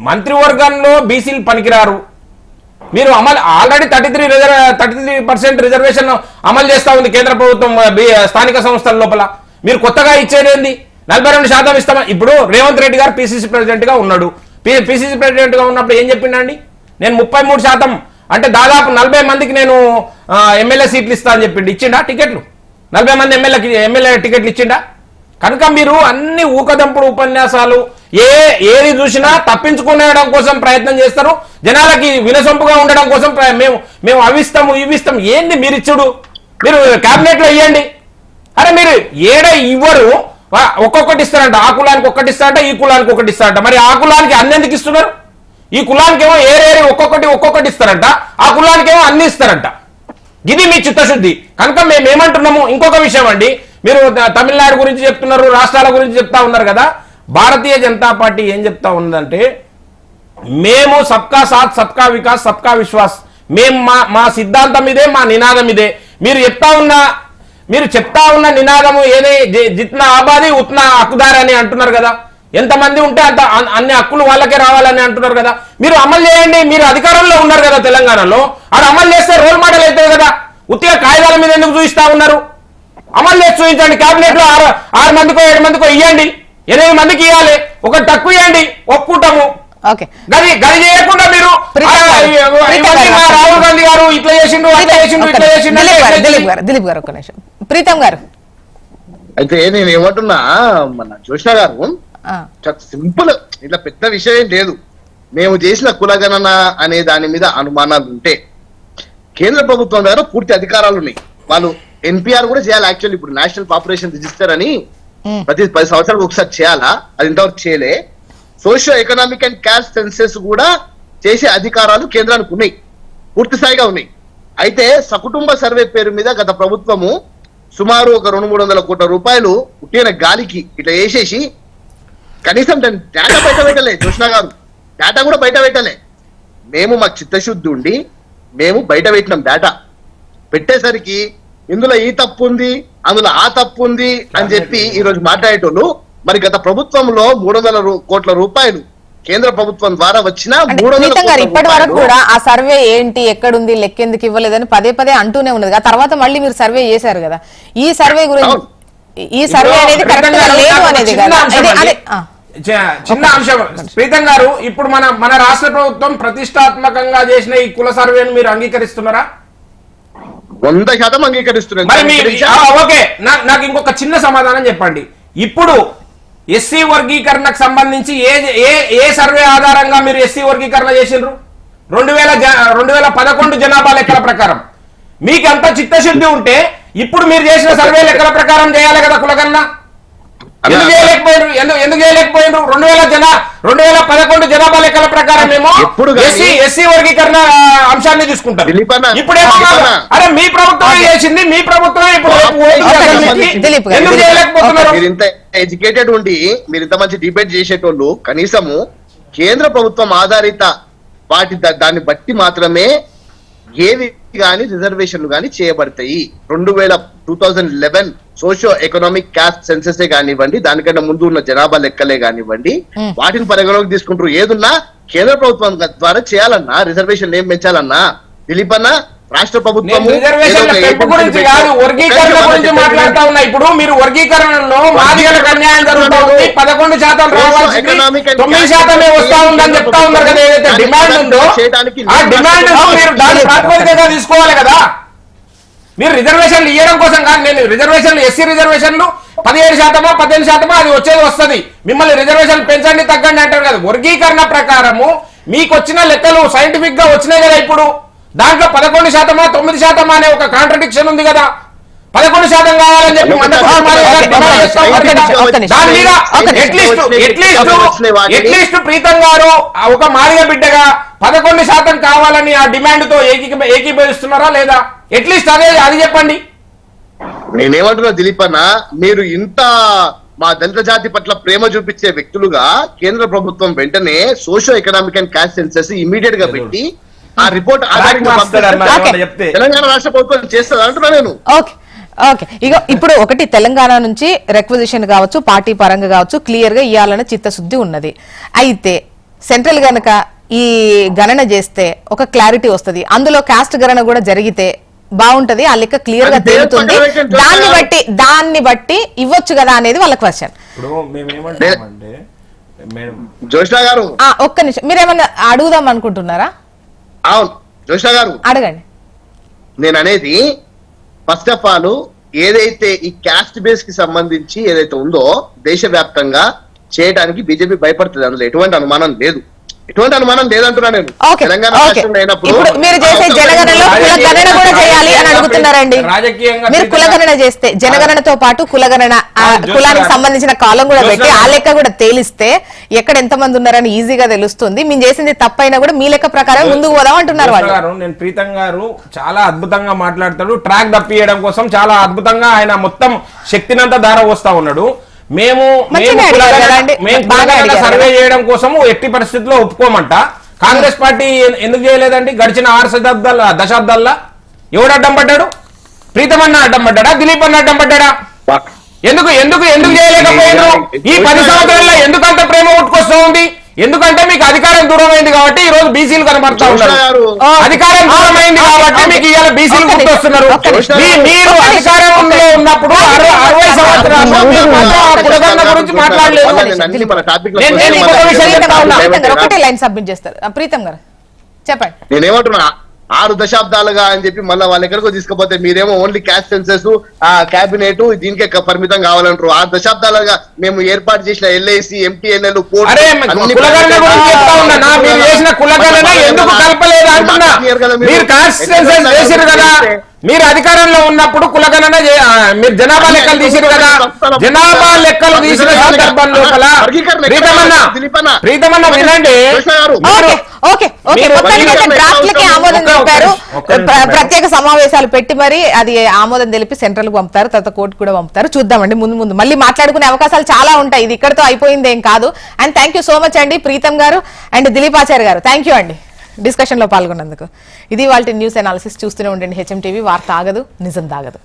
మంత్రివర్గంలో బీసీలు పనికిరారు, మీరు ఆల్రెడీ 33% రిజర్వేషన్ అమలు చేస్తా ఉంది కేంద్ర ప్రభుత్వం స్థానిక సంస్థల లోపల. మీరు కొత్తగా ఇచ్చేదేంది? 42% ఇస్తామా? ఇప్పుడు రేవంత్ రెడ్డి గారు పిసిసి ప్రెసిడెంట్ గా ఉన్నాడు. పిసిసి ప్రెసిడెంట్ గా ఉన్నప్పుడు ఏం చెప్పిండండి? నేను 33% అంటే దాదాపు 40 మందికి నేను ఎమ్మెల్యే సీట్లు ఇస్తా అని చెప్పిండు. ఇచ్చిండా టికెట్లు? 40 మంది ఎమ్మెల్యే టికెట్లు ఇచ్చిండా? కనుక మీరు అన్ని ఊకదంపుడు ఉపన్యాసాలు ఏది చూసినా తప్పించుకునేయడం కోసం ప్రయత్నం చేస్తారు, జనాలకి వినసొంపుగా ఉండడం కోసం మేము అవిస్తాము ఇవిస్తాం. ఏంది మీరు ఇచ్చుడు? మీరు కేబినెట్ లో ఇవ్వండి. అరే మీరు ఇవ్వరు, ఒక్కొక్కటి ఇస్తారంట, ఆ కులానికి ఒక్కటి ఇస్తారంట, ఈ కులానికి ఒకటి ఇస్తారంట. మరి ఆ కులానికి అన్ని ఎందుకు ఇస్తున్నారు? ఈ కులానికి ఏమో ఏరేరి ఒక్కొక్కటి ఇస్తారంట, ఆ కులానికి ఏమో అన్ని ఇస్తారంట. ఇది మీ చిత్తశుద్ధి. కనుక మేము ఏమంటున్నాము, ఇంకొక విషయం అండి, మీరు తమిళనాడు గురించి చెప్తున్నారు, రాష్ట్రాల గురించి చెప్తా ఉన్నారు కదా. భారతీయ జనతా పార్టీ ఏం చెప్తా ఉందంటే, మేము సబ్కా సాత్ సబ్కా వికాస్ సబ్కా విశ్వాస్, మేము మా సిద్ధాంతం ఇదే, మా నినాదం ఇదే. మీరు చెప్తా ఉన్న నినాదము ఏదే, జిత్నా ఆబాది ఉత్నా హక్కుదార్ అని అంటున్నారు కదా. ఎంతమంది ఉంటే అన్ని హక్కులు వాళ్ళకే రావాలని అంటున్నారు కదా. మీరు అమలు చేయండి, మీరు అధికారంలో ఉన్నారు కదా తెలంగాణలో, అది అమలు చేస్తే రోల్ మోడల్ అవుతుంది కదా. ఉత్తిగా కాగితాల మీద ఎందుకు చూపిస్తా ఉన్నారు? అమలు చేసి చూపించండి. కేబినెట్ లో 6 మందికో 7 మందికో ఇవ్వండి, 8 మందికి ఇవ్వాలి, ఒక తక్కువ ఇవ్వండి, ఒప్పుకుంటాము. గది చేయకుండా మీరు రాహుల్ గాంధీ గారు ఇట్లా చేసిండు దిలీప్ గారు ఒక్క నిమిషం. ప్రీతం గారు, అయితే నేను ఏమంటున్నా, మన జోష్న గారు సింపుల్, ఇట్లా పెద్ద విషయం ఏం లేదు. మేము చేసిన కులగణన అనే దాని మీద అనుమానాలు ఉంటే కేంద్ర ప్రభుత్వం దగ్గర పూర్తి అధికారాలు ఉన్నాయి. వాళ్ళు ఎన్పిఆర్ కూడా చేయాలి. యాక్చువల్లీ ఇప్పుడు నేషనల్ పాపులేషన్ రిజిస్టర్ అని ప్రతి 10 సంవత్సరాలకు ఒకసారి చేయాలా, అది ఇంతవరకు చేయలే. Socio economic and caste senses కూడా చేసే అధికారాలు కేంద్రానికి ఉన్నాయి, పూర్తి స్థాయిగా ఉన్నాయి. అయితే సకుటుంబ సర్వే పేరు మీద గత ప్రభుత్వము సుమారు ఒక 200-300 కోట్ల రూపాయలు పుట్టిన గాలికి ఇట్లా వేసేసి కనీసం డేటా బయట పెట్టలే. జోష్న గారు డేటా కూడా బయట పెట్టలే. మాకు చిత్తశుద్ధి ఉండి మేము బయట పెట్టినాం. డేటా పెట్టేసరికి ఇందులో ఈ తప్పు ఉంది, అందులో ఆ తప్పు ఉంది అని చెప్పి ఈ రోజు మాట్లాడేటోళ్ళు. మరి గత ప్రభుత్వంలో 300 కోట్ల రూపాయలు కేంద్ర ప్రభుత్వం ద్వారా వచ్చిన 300 కోట్ల ఇప్పటి వరకు కూడా ఆ సర్వే ఏంటి, ఎక్కడుంది, లెక్కెందుకు ఇవ్వలేదని పదే అంటూనే ఉన్నది. ఆ తర్వాత మళ్ళీ మీరు సర్వే చేశారు కదా, ఈ సర్వే గురించి, ఈ సర్వే అనేది కరెక్ట్ గా లేదు అనేది కదా. చిన్న అంశం ప్రీతం గారు, ఇప్పుడు మన రాష్ట్ర ప్రభుత్వం ప్రతిష్టాత్మకంగా చేసిన ఈ కుల సర్వేను మీరు అంగీకరిస్తున్నారా? 100% అంగీకరిస్తున్నారు. ఓకే, నాకు ఇంకొక చిన్న సమాధానం చెప్పండి. ఇప్పుడు ఎస్సీ వర్గీకరణకు సంబంధించి ఏ సర్వే ఆధారంగా మీరు ఎస్సీ వర్గీకరణ చేసిండ్రు? 2011 జనాభా లెక్కల ప్రకారం. మీకు అంత చిత్తశుద్ధి ఉంటే ఇప్పుడు మీరు చేసిన సర్వే లెక్కల ప్రకారం చేయాలి కదా కులగణన. ఎందుకు చేయలేకపోయినరు? 2011 జనాభా లెక్కల ప్రకారం ఏమో ఎస్సీ వర్గీకరణ అంశాన్ని తీసుకుంటారు. ఇప్పుడేమో అరే మీ ప్రభుత్వం చేసింది, మీ ప్రభుత్వం ఎందుకు చేయలేకపోతున్నారు? మీరు ఇంత ఎడ్యుకేటెడ్ ఉండి మీరు ఇంత మంచి డిబేట్ చేసేటోళ్ళు కనీసము కేంద్ర ప్రభుత్వం ఆధారిత వాటి దాన్ని బట్టి మాత్రమే ఏవి కానీ రిజర్వేషన్లు కానీ చేయబడతాయి. 2011 సోషియో ఎకనామిక్ క్యాస్ట్ సెన్సెస్ కానివ్వండి, దానికంటే ముందు ఉన్న జనాభా లెక్కలే కానివ్వండి, వాటిని పరిగణలోకి తీసుకుంటారు. ఏదున్నా కేంద్ర ప్రభుత్వం ద్వారా చేయాలన్నా, రిజర్వేషన్ ఏం పెంచాలన్నా దిలీప్ అన్న రాష్ట్ర ప్రభుత్వం గురించి కాదు, వర్గీకరణ గురించి మాట్లాడుతా ఉన్నా. ఇప్పుడు మీరు వర్గీకరణలో మాదిగలకు అన్యాయం జరుగుతా ఉంది, 11% రావాల్సింది 9% వస్తా ఉందని చెప్తా ఉన్నారు కదా. ఏదైతే డిమాండ్ ఉందో ఆ డిమాండ్ మీరు దాని ప్రాతిపదికగా తీసుకోవాలి కదా. మీరు రిజర్వేషన్లు ఇవ్వడం కోసం కాదు. నేను రిజర్వేషన్లు ఎస్సీ రిజర్వేషన్లు 17%, 18% అది వచ్చేది వస్తుంది. మిమ్మల్ని రిజర్వేషన్ పెంచండి తగ్గండి అంటారు కదా. వర్గీకరణ ప్రకారము మీకు వచ్చిన లెక్కలు సైంటిఫిక్ గా వచ్చినాయి కదా. ఇప్పుడు దాంట్లో 11% 9% అనే ఒక కాంట్రడిక్షన్ ఉంది కదా. 11% కావాలని చెప్పి దాని మీద ఎట్లీస్ట్ ప్రీతం గారు ఒక మాదిగ బిడ్డగా 11% కావాలని ఆ డిమాండ్ తో ఏకీభవిస్తున్నారా లేదా? ఎట్లీస్ట్ అది చెప్పండి. నేనేమంటున్నా దిలీప్ అన్న, మీరు ఇంత మా దళిత జాతి పట్ల ప్రేమ చూపించే వ్యక్తులుగా కేంద్ర ప్రభుత్వం వెంటనే socio economic and caste senses immediate గా పెట్టి ఆ రిపోర్ట్ తెలంగాణ రాష్ట్ర ప్రభుత్వం చేస్తుంది అంటున్నా నేను. ఓకే ఇగో ఇప్పుడు ఒకటి తెలంగాణ నుంచి రిక్వజిషన్ కావచ్చు, పార్టీ పరంగా కావచ్చు, క్లియర్ గా ఇవ్వాలన్న చిత్తశుద్ధి ఉన్నది. అయితే సెంట్రల్ గనక ఈ గణన చేస్తే ఒక క్లారిటీ వస్తుంది. అందులో కాస్ట్ గణన కూడా జరిగితే బాగుంటది, ఆ లెక్క క్లియర్ గా తేలుతుంది. దాన్ని బట్టి ఇవ్వచ్చు కదా అనేది వాళ్ళ క్వశ్చన్. జోష్నా గారు ఒక్క నిమిషం, మీరేమన్నా అడుగుదాం అనుకుంటున్నారా? అవును జోష్నా గారు అడగండి. నేను అనేది ఫస్ట్ ఆఫ్ ఆల్ ఏదైతే ఈ క్యాస్ట్ బేస్ కి సంబంధించి ఏదైతే ఉందో దేశవ్యాప్తంగా చేయడానికి బీజేపీ భయపడుతుంది. అందులో ఎటువంటి అనుమానం లేదు, ఎటువంటి అనుమానం లేదంటున్నా నేను. తెలంగాణ రాష్ట్రంలో అయినప్పుడు మీరు చేసే జనగణనలో కులగణన కూడా చేయాలి అని అడుగుతున్నారండి. మీరు కులగణన చేస్తే జనగణనతో పాటు కులగణన కులానికి సంబంధించిన కాలం కూడా పెట్టి ఆ లెక్క కూడా తేలిస్తే ఎక్కడ ఎంతమంది ఉన్నారని ఈజీగా తెలుస్తుంది. మేము చేసింది తప్పైనా కూడా మీ లెక్క ప్రకారం ముందుకు పోదాం అంటున్నారు వాళ్ళు. నేను ప్రీతం గారు చాలా అద్భుతంగా మాట్లాడతాడు. ట్రాక్ తప్పియడం కోసం చాలా అద్భుతంగా ఆయన మొత్తం శక్తినంతా దార వస్తా ఉన్నాడు. మేము సర్వే చేయడం కోసము ఎట్టి పరిస్థితుల్లో ఒప్పుకోమంట. కాంగ్రెస్ పార్టీ ఎందుకు చేయలేదండి గడిచిన 6 దశాబ్దాల్లో? ఎవడు అడ్డం పడ్డాడు? ప్రీతం అన్న అడ్డం పడ్డాడా? దిలీప్ అన్న అడ్డం పడ్డాడా? ఎందుకు చేయలేకపోయారు? ఈ 10 సంవత్సరాల్లో ఎందుకు అంత ప్రేమ ఉట్టుకొస్తూ ఉంది? ఎందుకంటే మీకు అధికారం దూరమైంది కాబట్టి ఈ రోజు బీసీలు కనబడతా ఉన్నారు. అధికారం దూరమైంది కాబట్టి మీకు ఇవాళ బీసీలు గుర్తొస్తున్నారు. మీరు అధికారంలో ఉన్నప్పుడు 60 సంవత్సరాల్లో కులగణన గురించి మాట్లాడలేదు. ఒకటే లైన్ సబ్మిట్ చేస్తారు. ప్రీతం గారు చెప్పండి. నేనేమంటున్నా 6 దశాబ్దాలుగా అని చెప్పి మళ్ళీ వాళ్ళు ఎక్కడికో తీసుకుపోతే మీరేమో ఓన్లీ క్యాస్ట్ సెన్సెస్ ఆ క్యాబినెట్ దీనికే పరిమితం కావాలంటారు. 6 దశాబ్దాలుగా మేము ఏర్పాటు చేసిన ఎల్ఐసి ఎంటీఎన్ఎల్ మీరు అధికారంలో ఉన్నప్పుడు కులగణన మీరు జనాభా లెక్కలు తీసిరు కదా. జనాభా లెక్కలు తీసిన సందర్భంలో ప్రీతమన్న వినండి. ప్రత్యేక సమావేశాలు పెట్టి మరి అది ఆమోదం తెలిపి సెంట్రల్ కు పంపుతారు, తర్వాత కోర్టు కూడా పంపుతారు. చూద్దామండి ముందు మళ్ళీ మాట్లాడుకునే అవకాశాలు చాలా ఉంటాయి. ఇది ఇక్కడతో అయిపోయింది ఏం కాదు. And thank you so much అండి ప్రీతం గారు అండ్ దిలీప్ ఆచార్య గారు. థ్యాంక్ యూ అండి డిస్కషన్ లో పాల్గొన్నందుకు. ఇది వాళ్ళ న్యూస్ అనాలిసిస్. చూస్తూనే ఉండండి హెచ్ఎం టీవీ. వార్త ఆగదు, నిజం దాగదు.